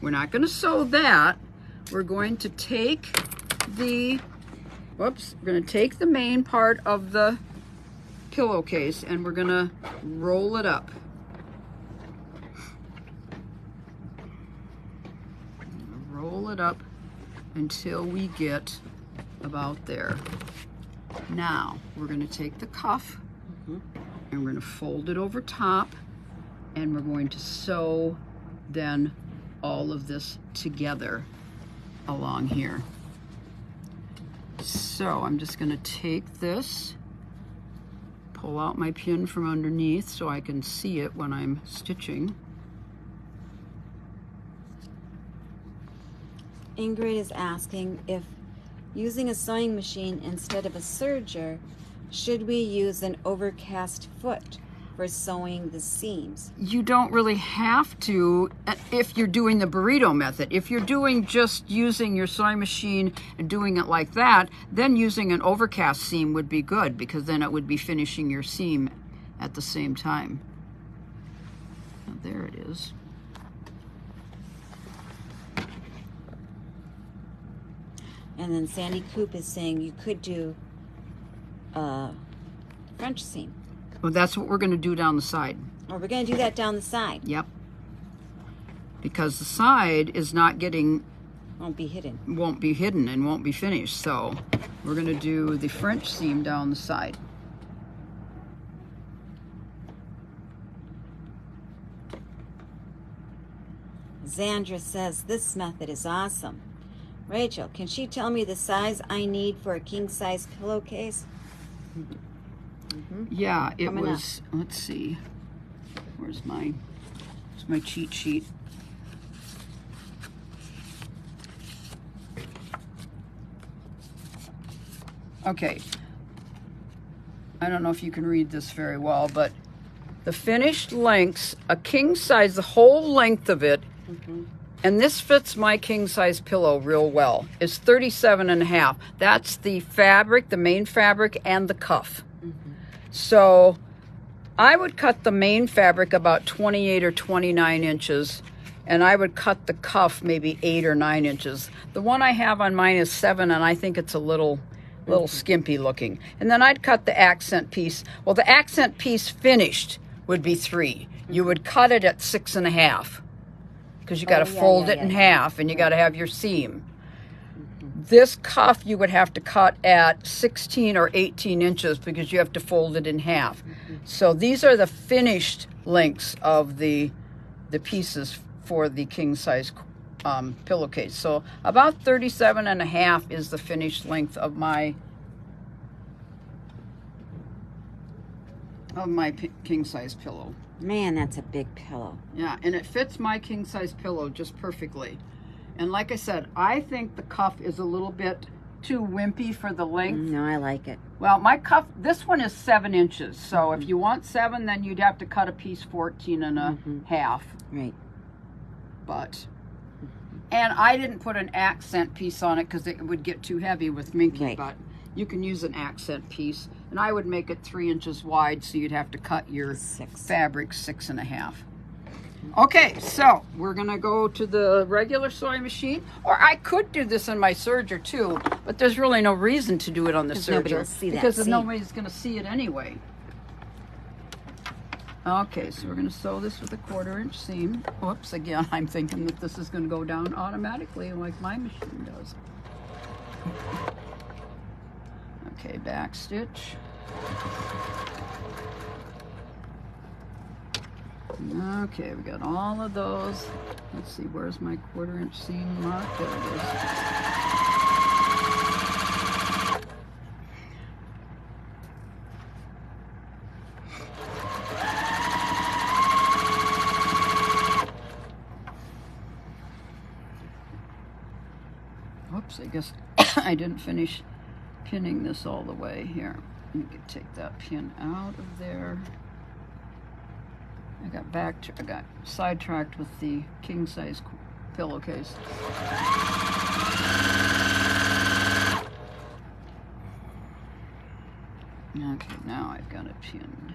B: we're not going to sew that. We're going to take the, whoops, we're going to take the main part of the pillowcase and we're going to roll it up. Roll it up until we get about there. Now we're going to take the cuff and we're going to fold it over top, and we're going to sew then all of this together along here. So I'm just going to take this, pull out my pin from underneath so I can see it when I'm stitching.
A: Ingrid is asking if using a sewing machine instead of a serger, should we use an overcast foot for sewing the seams?
B: You don't really have to if you're doing the burrito method. If you're doing just using your sewing machine and doing it like that, then using an overcast seam would be good, because then it would be finishing your seam at the same time. Now, there it is.
A: And then Sandy Coop is saying you could do a French seam.
B: Well, that's what we're going to do down the side.
A: Oh, we're going to do that down the side.
B: Yep. Because the side is not getting,
A: Won't be hidden.
B: won't be hidden and won't be finished. So we're going to do the French seam down the side.
A: Zandra says this method is awesome. Rachel, can she tell me the size I need for a king-size pillowcase?
B: Yeah, it
A: Coming
B: was, let's see, where's my cheat sheet? Okay, I don't know if you can read this very well, but the finished lengths, a king size, the whole length of it, and this fits my king size pillow real well, is 37.5. That's the fabric, the main fabric, and the cuff. So I would cut the main fabric about 28 or 29 inches, and I would cut the cuff maybe 8 or 9 inches. The one I have on mine is 7, and I think it's a little skimpy looking. And then I'd cut the accent piece. Well, the accent piece finished would be 3. You would cut it at 6.5. Because you got to fold it in half, and you got to have your seam. This cuff you would have to cut at 16 or 18 inches because you have to fold it in half. So these are the finished lengths of the pieces for the king size pillowcase. So about 37.5 is the finished length of my king size pillow.
A: Man, that's a big pillow.
B: Yeah, and it fits my king size pillow just perfectly. And like I said, I think the cuff is a little bit too wimpy for the length.
A: No, I like it.
B: Well, my cuff, this one is 7 inches. So if you want 7, then you'd have to cut a piece 14.5.
A: Right.
B: But, and I didn't put an accent piece on it because it would get too heavy with Minky.
A: Right.
B: But you can use an accent piece. And I would make it 3 inches wide, so you'd have to cut your fabric 6.5. Okay, so we're gonna go to the regular sewing machine, or I could do this in my serger too, but there's really no reason to do it on the
A: nobody will
B: serger
A: see that
B: because
A: seam.
B: nobody's gonna see it anyway. Okay, so we're gonna sew this with a 1/4-inch seam. Whoops, again, I'm thinking that this is gonna go down automatically like my machine does. Okay, back stitch. Okay, we got all of those. Let's see, where's my 1/4-inch seam mark? There it is. Whoops, I guess I didn't finish pinning this all the way here. You can take that pin out of there. I got sidetracked with the king size pillowcase. Okay, now I've got it pinned.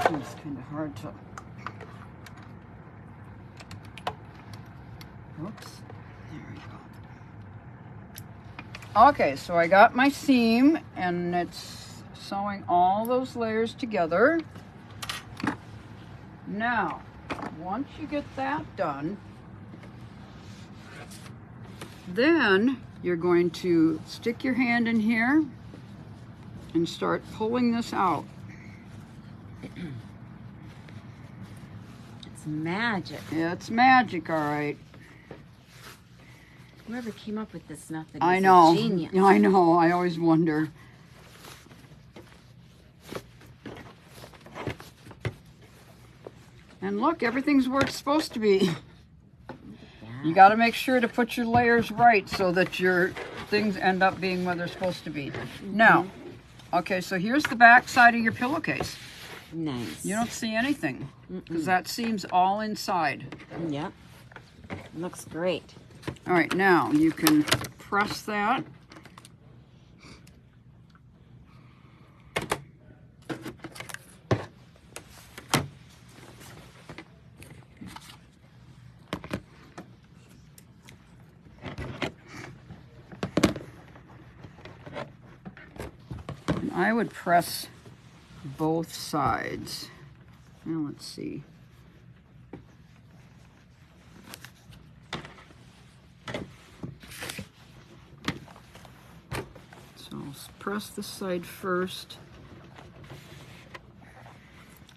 B: It's kind of hard to. Oops. There we go. Okay, so I got my seam and it's sewing all those layers together. Now, once you get that done, then you're going to stick your hand in here and start pulling this out.
A: It's magic.
B: It's magic, all right.
A: Whoever came up with this method
B: I
A: is
B: know.
A: a genius.
B: I know. I always wonder. And look, everything's where it's supposed to be. You got to make sure to put your layers right so that your things end up being where they're supposed to be. Now, okay, so here's the back side of your pillowcase.
A: Nice.
B: You don't see anything because that seam's all inside.
A: Yep. Looks great.
B: All right, now you can press that. And I would press both sides. Now let's see. So I'll press this side first.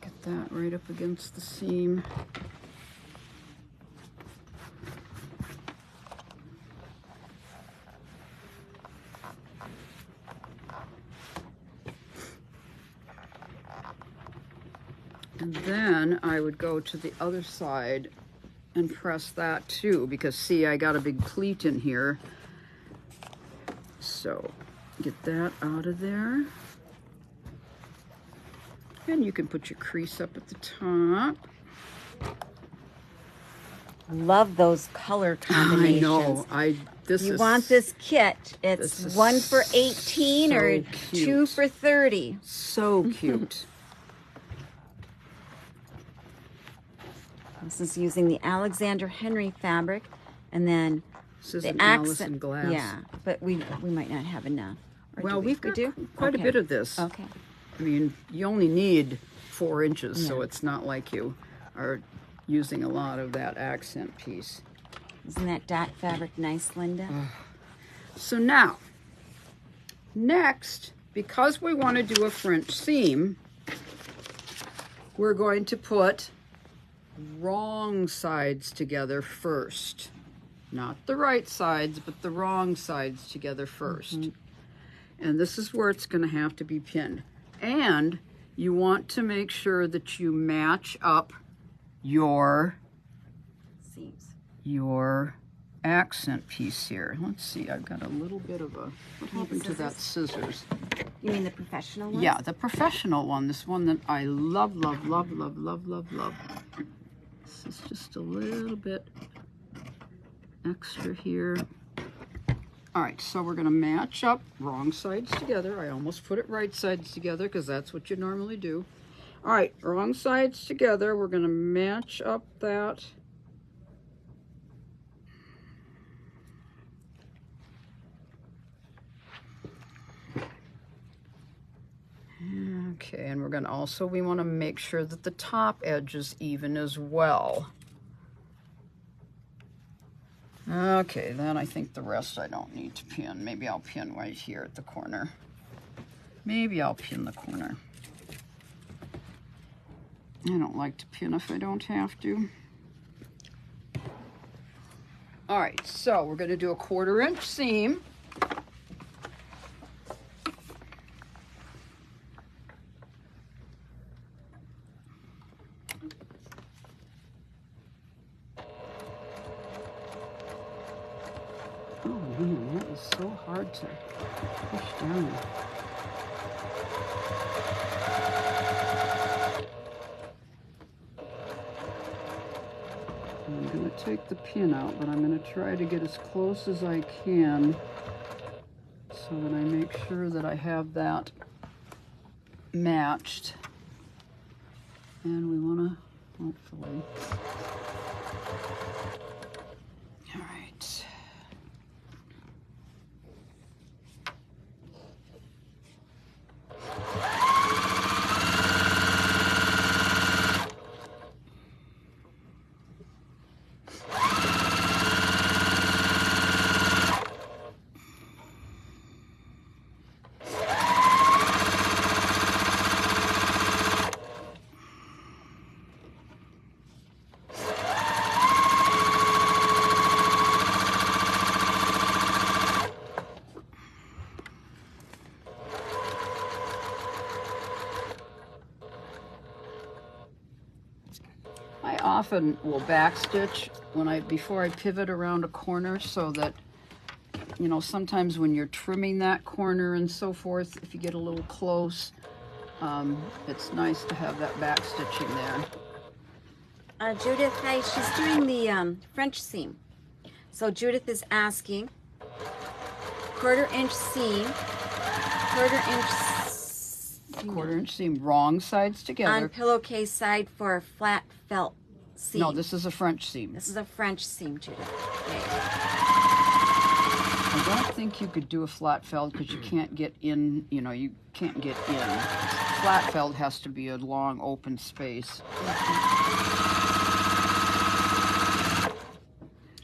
B: Get that right up against the seam. And then I would go to the other side and press that too, because see, I got a big pleat in here. So get that out of there. And you can put your crease up at the top.
A: Love those color combinations.
B: I know.
A: You want this kit. It's 1 for 18 or 2 for 30.
B: So cute.
A: This is using the Alexander Henry fabric, and then
B: This is
A: the
B: an
A: accent.
B: Allison glass.
A: Yeah, but we might not have enough. Or
B: Well, we've got quite a
A: Okay.
B: bit of this.
A: Okay.
B: I mean, you only need 4 inches, so
A: Yeah.
B: it's not like you are using a lot of that accent piece.
A: Isn't that dot fabric nice, Linda?
B: So now, next, because we want to do a French seam, we're going to put wrong sides together first. Not the right sides, but the wrong sides together first. And this is where it's going to have to be pinned. And you want to make sure that you match up your
A: Seams.
B: accent piece here. Let's see, I've got a little bit of a, what happened to that scissors?
A: You mean the professional one?
B: Yeah, the professional one, this one that I love, love, love, love, love, love, love. This is just a little bit extra here. All right, so we're gonna match up wrong sides together. I almost put it right sides together because that's what you normally do. All right, wrong sides together. We're gonna match up that. Okay, and we're gonna also, we wanna make sure that the top edge is even as well. Okay, then I think the rest I don't need to pin. Maybe I'll pin right here at the corner. Maybe I'll pin the corner. I don't like to pin if I don't have to. All right, so we're gonna do a 1/4 inch seam. Oh man, that is so hard to push down. I'm going to take the pin out, but I'm going to try to get as close as I can so that I make sure that I have that matched. And we want to, hopefully. All right. I often will backstitch before I pivot around a corner so that, you know, sometimes when you're trimming that corner and so forth, if you get a little close, it's nice to have that backstitching there.
A: Judith, hi, she's doing the French seam. So Judith is asking, 1/4 inch seam, 1/4 inch
B: 1/4 inch seam, wrong sides together.
A: on pillowcase side for a flat felt seam.
B: No, this is a French seam.
A: This is a French seam, Judith. Okay.
B: I don't think you could do a flat felt because you can't get in, you know, you can't get in. Flat felt has to be a long open space.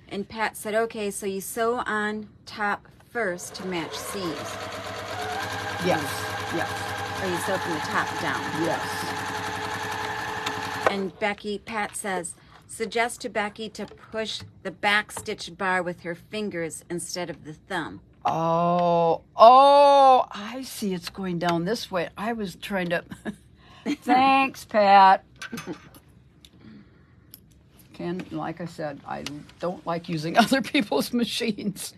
A: And Pat said, okay, so you sew on top first to match seams.
B: Yes, yes,
A: Or you sew from the top down.
B: yes.
A: And Pat says, suggest to Becky to push the back stitch bar with her fingers instead of the thumb.
B: Oh, I see it's going down this way. I was trying to... Thanks, Pat. Like I said, I don't like using other people's machines.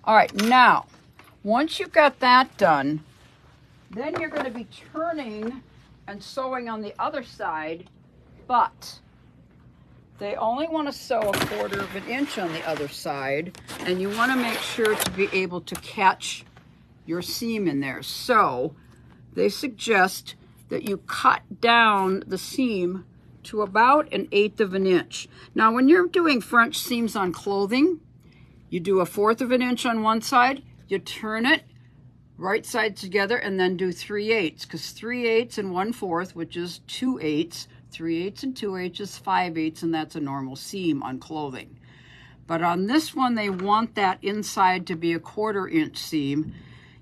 B: All right, now, once you've got that done, then you're going to be turning and sewing on the other side, but they only want to sew a 1/4 inch on the other side, and you want to make sure to be able to catch your seam in there. So they suggest that you cut down the seam to about 1/8 inch. Now, when you're doing French seams on clothing, you do a 1/4 inch on one side, you turn it right sides together, and then do 3/8, because 3/8 and 1/4, which is 2/8, 3/8 and 2/8 is 5/8, and that's a normal seam on clothing. But on this one, they want that inside to be a 1/4 inch seam.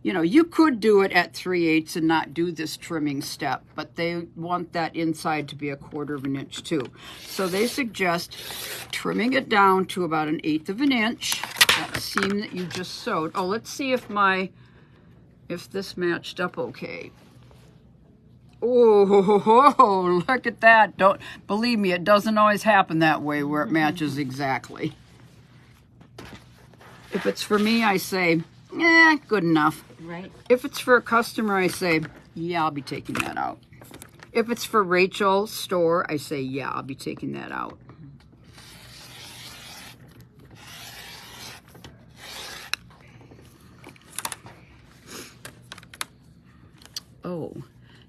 B: You know, you could do it at 3/8 and not do this trimming step, but they want that inside to be a 1/4 inch too. So they suggest trimming it down to about 1/8 inch, that seam that you just sewed. Oh, let's see if this matched up okay. Oh, look at that. Don't believe me, it doesn't always happen that way where it matches exactly. If it's for me, I say, good enough.
A: Right.
B: If it's for a customer, I say, yeah, I'll be taking that out. If it's for Rachel's store, I say, yeah, I'll be taking that out. Oh,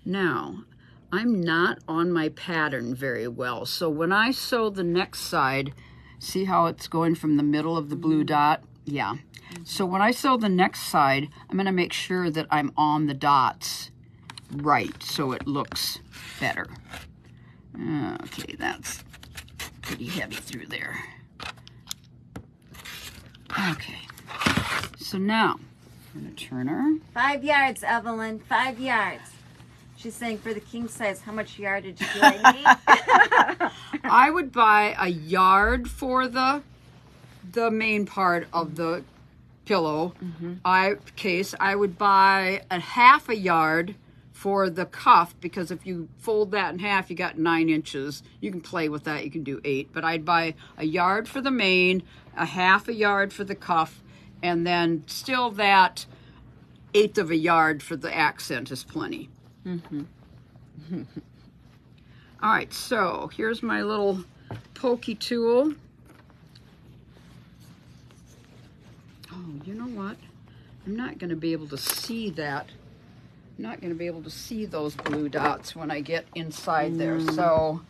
B: now, I'm not on my pattern very well. So when I sew the next side, see how it's going from the middle of the blue dot? Yeah. So when I sew the next side, I'm going to make sure that I'm on the dots right so it looks better. Okay, that's pretty heavy through there. Okay, so now I'm going to turn her.
A: 5 yards, Evelyn, 5 yards. She's saying for the king size, how much yardage do I need?
B: I would buy a yard for the main part of the pillow case. I would buy a half a yard for the cuff, because if you fold that in half, you got 9 inches. You can play with that. You can do 8. But I'd buy a yard for the main, a half a yard for the cuff, and then still that 1/8 of a yard for the accent is plenty. All right, so here's my little pokey tool. Oh, you know what? I'm not going to be able to see that. I'm not going to be able to see those blue dots when I get inside there. So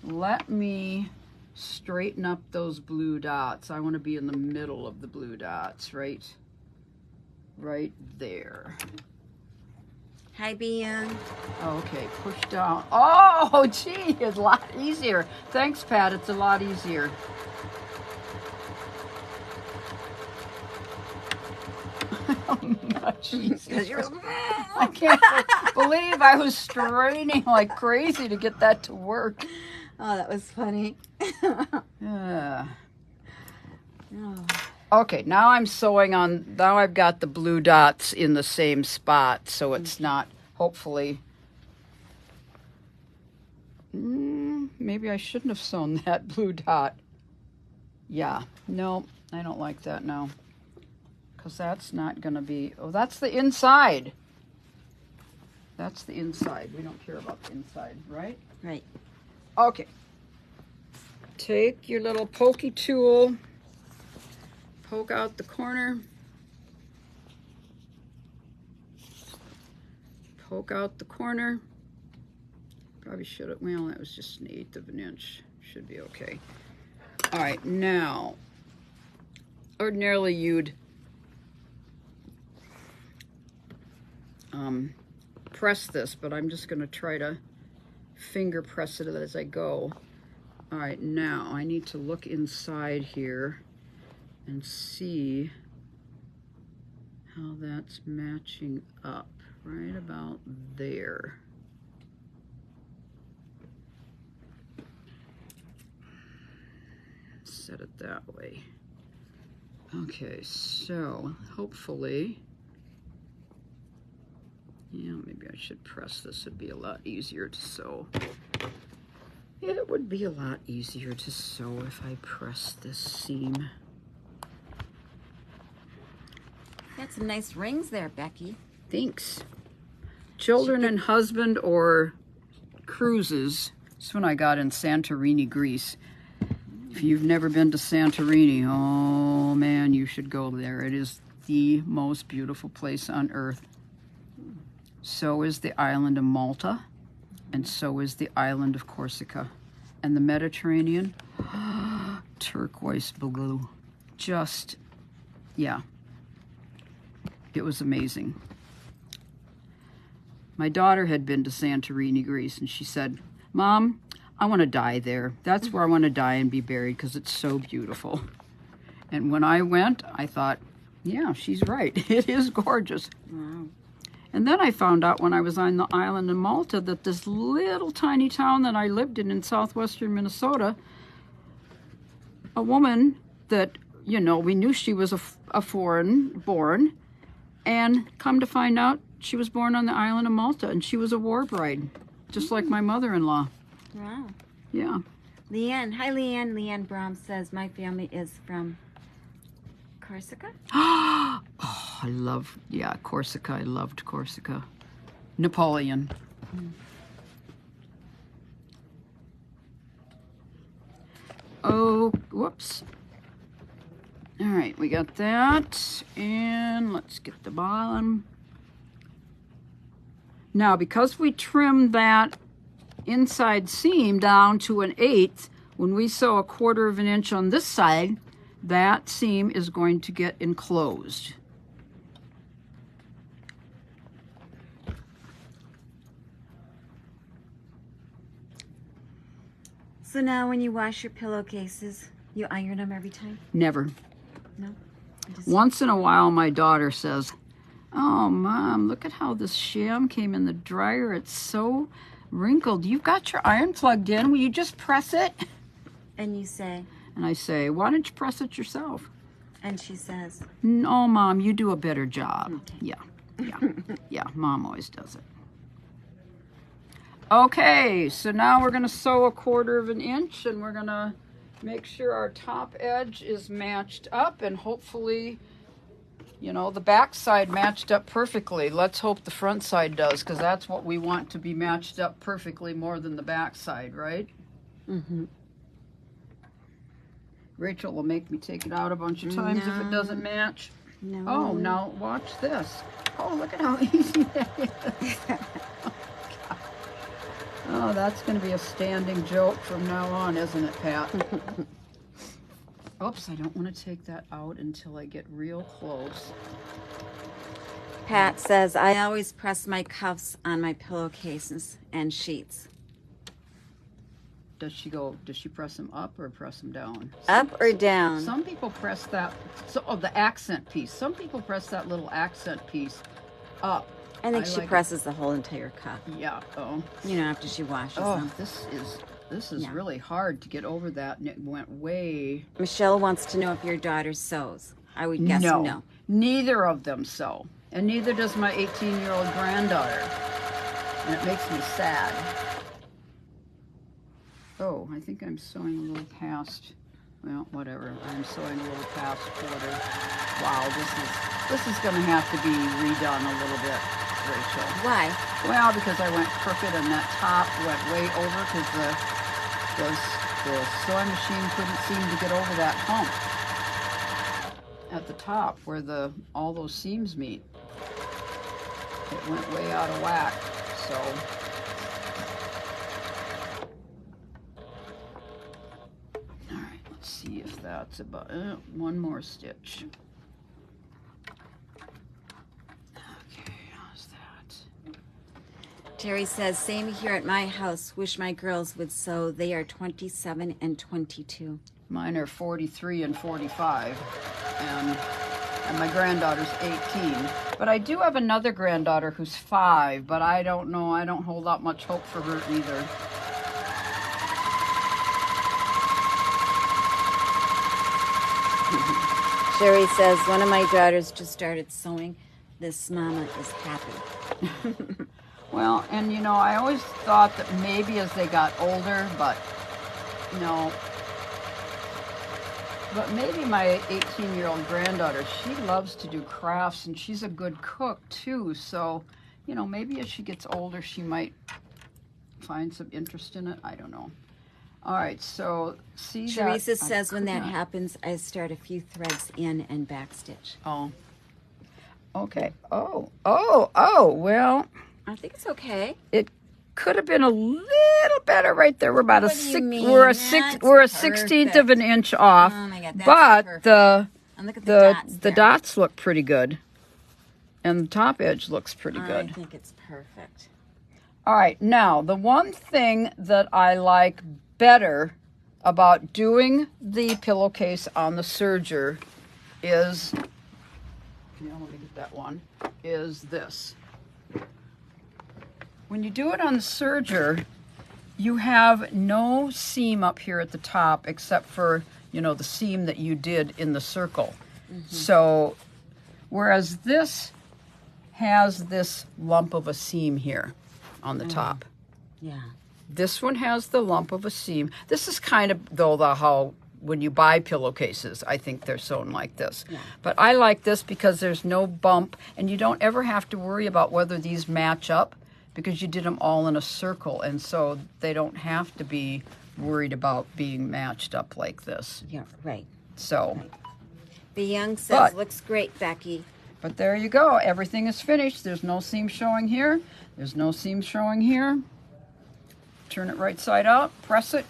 B: let me straighten up those blue dots. I want to be in the middle of the blue dots, right there.
A: Hi, Ben.
B: Okay, push down. Oh, gee, it's a lot easier. Thanks, Pat. It's a lot easier. Much easier. I can't believe I was straining like crazy to get that to work.
A: Oh, that was funny.
B: Yeah.
A: Oh.
B: Okay, now I'm sewing on. Now I've got the blue dots in the same spot, so it's not, hopefully. Maybe I shouldn't have sewn that blue dot. Yeah, no, I don't like that now. Because that's not going to be, oh, that's the inside. That's the inside. We don't care about the inside, right?
A: Right.
B: Okay. Take your little pokey tool, poke out the corner, poke out the corner. Probably should have, well, that was just 1/8 of an inch. Should be okay. All right, now, ordinarily you'd press this, but I'm just going to try to finger press it as I go. All right, now I need to look inside here and see how that's matching up right about there. Set it that way. Okay, so hopefully, yeah, maybe I should press this. It'd be a lot easier to sew. It would be a lot easier to sew if I press this seam.
A: Got some nice rings there, Becky.
B: Thanks. Children and husband or cruises. This one I got in Santorini, Greece. If you've never been to Santorini, oh man, you should go there. It is the most beautiful place on earth. So is the island of Malta, and so is the island of Corsica. And the Mediterranean, turquoise blue. Just, yeah, it was amazing. My daughter had been to Santorini, Greece, and she said, Mom, I want to die there. That's where I want to die and be buried because it's so beautiful. And when I went, I thought, yeah, she's right. It is gorgeous.
A: Wow.
B: And then I found out when I was on the island of Malta that this little tiny town that I lived in southwestern Minnesota, a woman that, you know, we knew she was a foreign born, and come to find out she was born on the island of Malta, and she was a war bride, just like my mother-in-law.
A: Wow.
B: Yeah.
A: Leanne. Hi, Leanne. Leanne Brom says, my family is from Corsica.
B: Oh, I love, yeah, Corsica. I loved Corsica. Napoleon. Oh, whoops. All right, we got that. And let's get the bottom. Now, because we trimmed that inside seam down to 1/8, when we sew 1/4 of an inch on this side, that seam is going to get enclosed.
A: So now when you wash your pillowcases, you iron them every time?
B: Never.
A: No?
B: Once in a while, my daughter says, "Oh, Mom, look at how this sham came in the dryer. It's so wrinkled. You've got your iron plugged in. Will you just press it?"
A: And you say?
B: And I say, "Why don't you press it yourself?"
A: And she says?
B: "No, Mom, you do a better job."
A: Okay.
B: Yeah, Mom always does it. Okay, so now we're going to sew 1/4 inch, and we're going to make sure our top edge is matched up, and hopefully, you know, the back side matched up perfectly. Let's hope the front side does, because that's what we want to be matched up perfectly more than the back side, right?
A: Mm-hmm.
B: Rachel will make me take it out a bunch of times if it doesn't match.
A: No.
B: Oh, now watch this. Oh, look at how easy that is. Oh, that's going to be a standing joke from now on, isn't it, Pat? Oops, I don't want to take that out until I get real close.
A: Pat says, I always press my cuffs on my pillowcases and sheets.
B: Does she press them up or press them down?
A: Up or down?
B: Some people press that, the accent piece. Some people press that little accent piece up.
A: I think she presses the whole entire cuff.
B: Yeah,
A: You know, after she washes them.
B: This is really hard to get over that, and it went way...
A: Michelle wants to know if your daughter sews. I would guess no.
B: Neither of them sew. And neither does my 18-year-old granddaughter. And it makes me sad. Oh, I think I'm sewing a little past, well, whatever. I'm sewing a little past 1/4. Wow, this is going to have to be redone a little bit, Rachel.
A: Why?
B: Well, because I went crooked and that top went way over because the sewing machine couldn't seem to get over that hump at the top where all those seams meet. It went way out of whack, so... See if that's about one more stitch. Okay, how's that?
A: Terry says, same here at my house. Wish my girls would sew. They are 27 and 22.
B: Mine are 43 and 45, and my granddaughter's 18. But I do have another granddaughter who's 5, but I don't know. I don't hold out much hope for her either.
A: Sherry says, one of my daughters just started sewing. This mama is happy.
B: Well, and you know, I always thought that maybe as they got older, but no. But maybe my 18-year-old granddaughter, she loves to do crafts, and she's a good cook too. So, you know, maybe as she gets older, she might find some interest in it. I don't know. All right, so see
A: Teresa says when that happens, I start a few threads in and backstitch.
B: Oh. Okay. Oh, well.
A: I think it's okay.
B: It could have been a little better right there. We're about
A: What do you mean?
B: we're a
A: That's
B: 16th of an inch off.
A: Oh my God, that's
B: but
A: perfect. And look at
B: the dots look pretty good. And the top edge looks pretty good.
A: I think it's perfect.
B: All right, now the one thing that I like better about doing the pillowcase on the serger is, let me get that one, is this. When you do it on the serger, you have no seam up here at the top except for, you know, the seam that you did in the circle. Mm-hmm. So, whereas this has this lump of a seam here on the top.
A: Yeah.
B: This one has the lump of a seam. This is kind of, though, how when you buy pillowcases, I think they're sewn like this.
A: Yeah.
B: But I like this because there's no bump, and you don't ever have to worry about whether these match up because you did them all in a circle, and so they don't have to be worried about being matched up like this.
A: Yeah, right.
B: So.
A: Right. The Young says, looks great, Becky.
B: But there you go. Everything is finished. There's no seam showing here. There's no seam showing here. Turn it right side up, press it.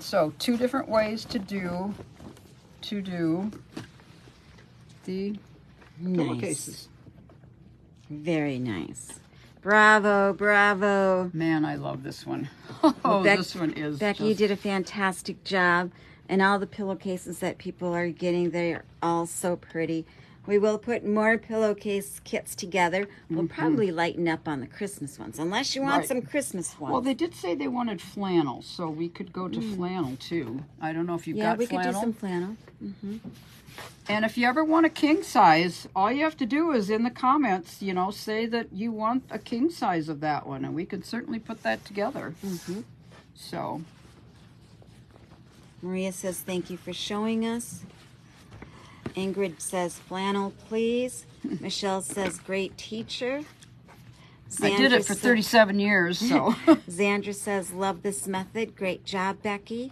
B: So 2 different ways to do the pillowcases.
A: Very nice. Bravo, bravo.
B: Man, I love this one.
A: Well,
B: Oh, this one is
A: Becky, you did a fantastic job. And all the pillowcases that people are getting, they are all so pretty. We will put more pillowcase kits together. We'll probably lighten up on the Christmas ones, unless you want some Christmas ones.
B: Well, they did say they wanted flannel, so we could go to flannel too. I don't know if you've got flannel.
A: Yeah, we could do some flannel.
B: And if you ever want a king size, all you have to do is in the comments, you know, say that you want a king size of that one, and we can certainly put that together. So,
A: Maria says, thank you for showing us. Ingrid says, flannel, please. Michelle says, great teacher.
B: I did it for 37 years, so.
A: Xandra says, love this method. Great job, Becky.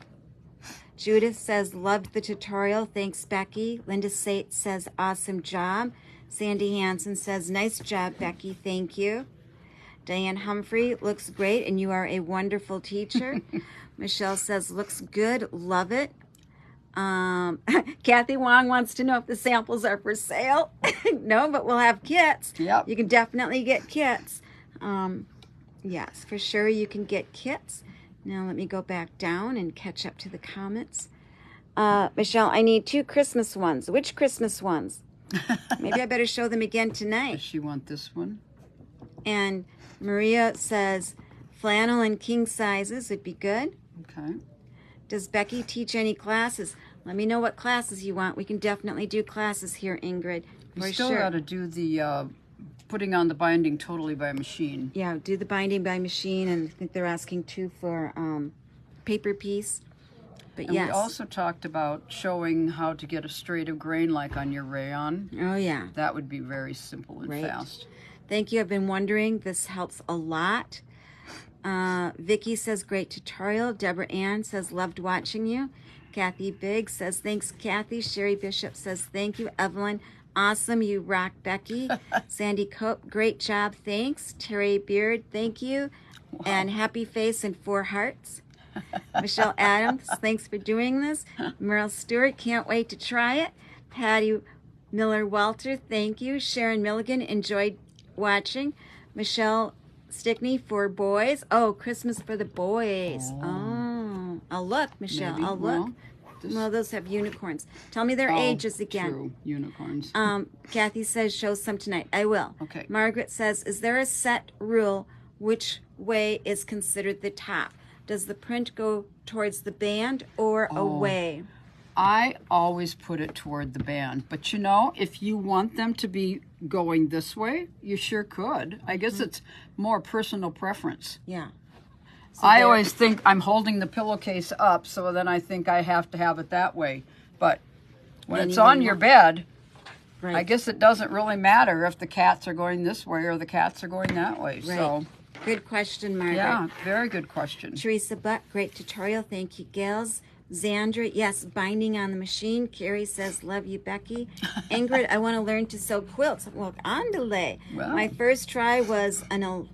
A: Judith says, loved the tutorial. Thanks, Becky. Linda Sate says, awesome job. Sandy Hansen says, nice job, Becky. Thank you. Diane Humphrey, looks great, and you are a wonderful teacher. Michelle says, looks good. Love it. Kathy Wong wants to know if the samples are for sale. No, but we'll have kits.
B: Yep.
A: You can definitely get kits. Yes, for sure you can get kits. Now let me go back down and catch up to the comments. Michelle, I need 2 Christmas ones. Which Christmas ones? Maybe I better show them again tonight.
B: Does she want this one?
A: And Maria says flannel and king sizes would be good.
B: Okay.
A: Does Becky teach any classes? Let me know what classes you want. We can definitely do classes here, Ingrid.
B: We still got to do the putting on the binding totally by machine.
A: Yeah, do the binding by machine, and I think they're asking too for paper piece. But
B: and
A: yes.
B: we also talked about showing how to get a straight of grain like on your rayon.
A: Oh yeah.
B: That would be very simple and fast.
A: Thank you. I've been wondering. This helps a lot. Vicky says, great tutorial. Deborah Ann says, loved watching you. Kathy Biggs says, thanks, Kathy. Sherry Bishop says, thank you. Evelyn, awesome. You rock, Becky. Sandy Cope, great job. Thanks. Terry Beard, thank you. Wow. And happy face and 4 hearts. Michelle Adams, thanks for doing this. Merle Stewart, can't wait to try it. Patty Miller Walter, thank you. Sharon Milligan, enjoyed watching. Michelle Stickney, for boys. Oh, Christmas for the boys. Oh, I'll look, Michelle.
B: Maybe.
A: I'll look. Well, those have unicorns. Tell me their ages again.
B: True, unicorns.
A: Kathy says, show some tonight. I will.
B: Okay.
A: Margaret says, is there a set rule which way is considered the top? Does the print go towards the band or away?
B: I always put it toward the band, but you know, if you want them to be going this way, you sure could. I guess it's more personal preference.
A: Yeah. So
B: I always think I'm holding the pillowcase up, so then I think I have to have it that way. But when it's on your bed, I guess it doesn't really matter if the cats are going this way or the cats are going that way.
A: Right.
B: So,
A: good question, Margaret.
B: yeah, very good question.
A: Teresa Butt, great tutorial. Thank you, gals. Xandra, yes, binding on the machine. Carrie says, love you, Becky. Ingrid, I want to learn to sew quilts. Well, on delay.
B: Well.
A: My first try was an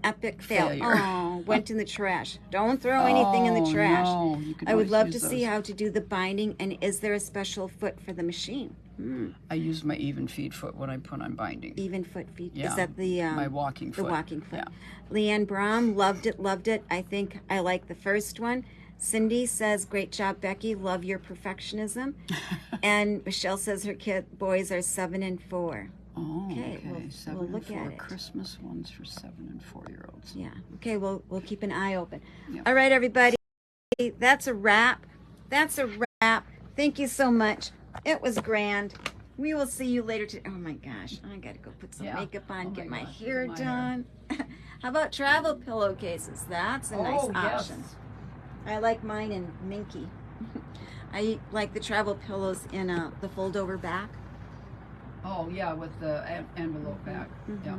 A: epic failure.
B: Failure.
A: Oh, went in the trash. Don't throw anything in the trash.
B: No, you can
A: I would
B: always
A: love
B: use
A: to see
B: those.
A: how to do the binding, and is there a special foot for the machine?
B: I use my even feet foot when I put on binding.
A: Even foot feet.
B: Yeah,
A: Is that the
B: my walking foot.
A: The walking foot.
B: Yeah.
A: Leanne Brom, loved it, loved it. I think I like the first one. Cindy says, great job, Becky. Love your perfectionism. And Michelle says her boys are 7 and 4.
B: Oh,
A: Okay,
B: okay.
A: we'll
B: 7 and
A: look
B: 4
A: at it.
B: Christmas ones for 7 and 4-year-olds.
A: Yeah. Okay, we'll keep an eye open.
B: Yep.
A: All right, everybody. That's a wrap. That's a wrap. Thank you so much. It was grand. We will see you later today. Oh my gosh, I gotta go put some makeup on, get my hair done. How about travel pillowcases? That's a nice option.
B: Yes.
A: I like mine in minky. I like the travel pillows in the fold-over back.
B: Oh, yeah, with the envelope back. Yeah.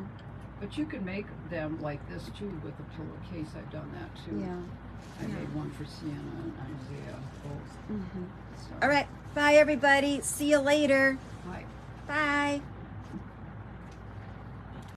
B: But you can make them like this, too, with a pillowcase. I've done that, too.
A: Yeah.
B: I made one for Sienna and Isaiah, both. So.
A: All right. Bye, everybody. See you later.
B: Bye.
A: Bye.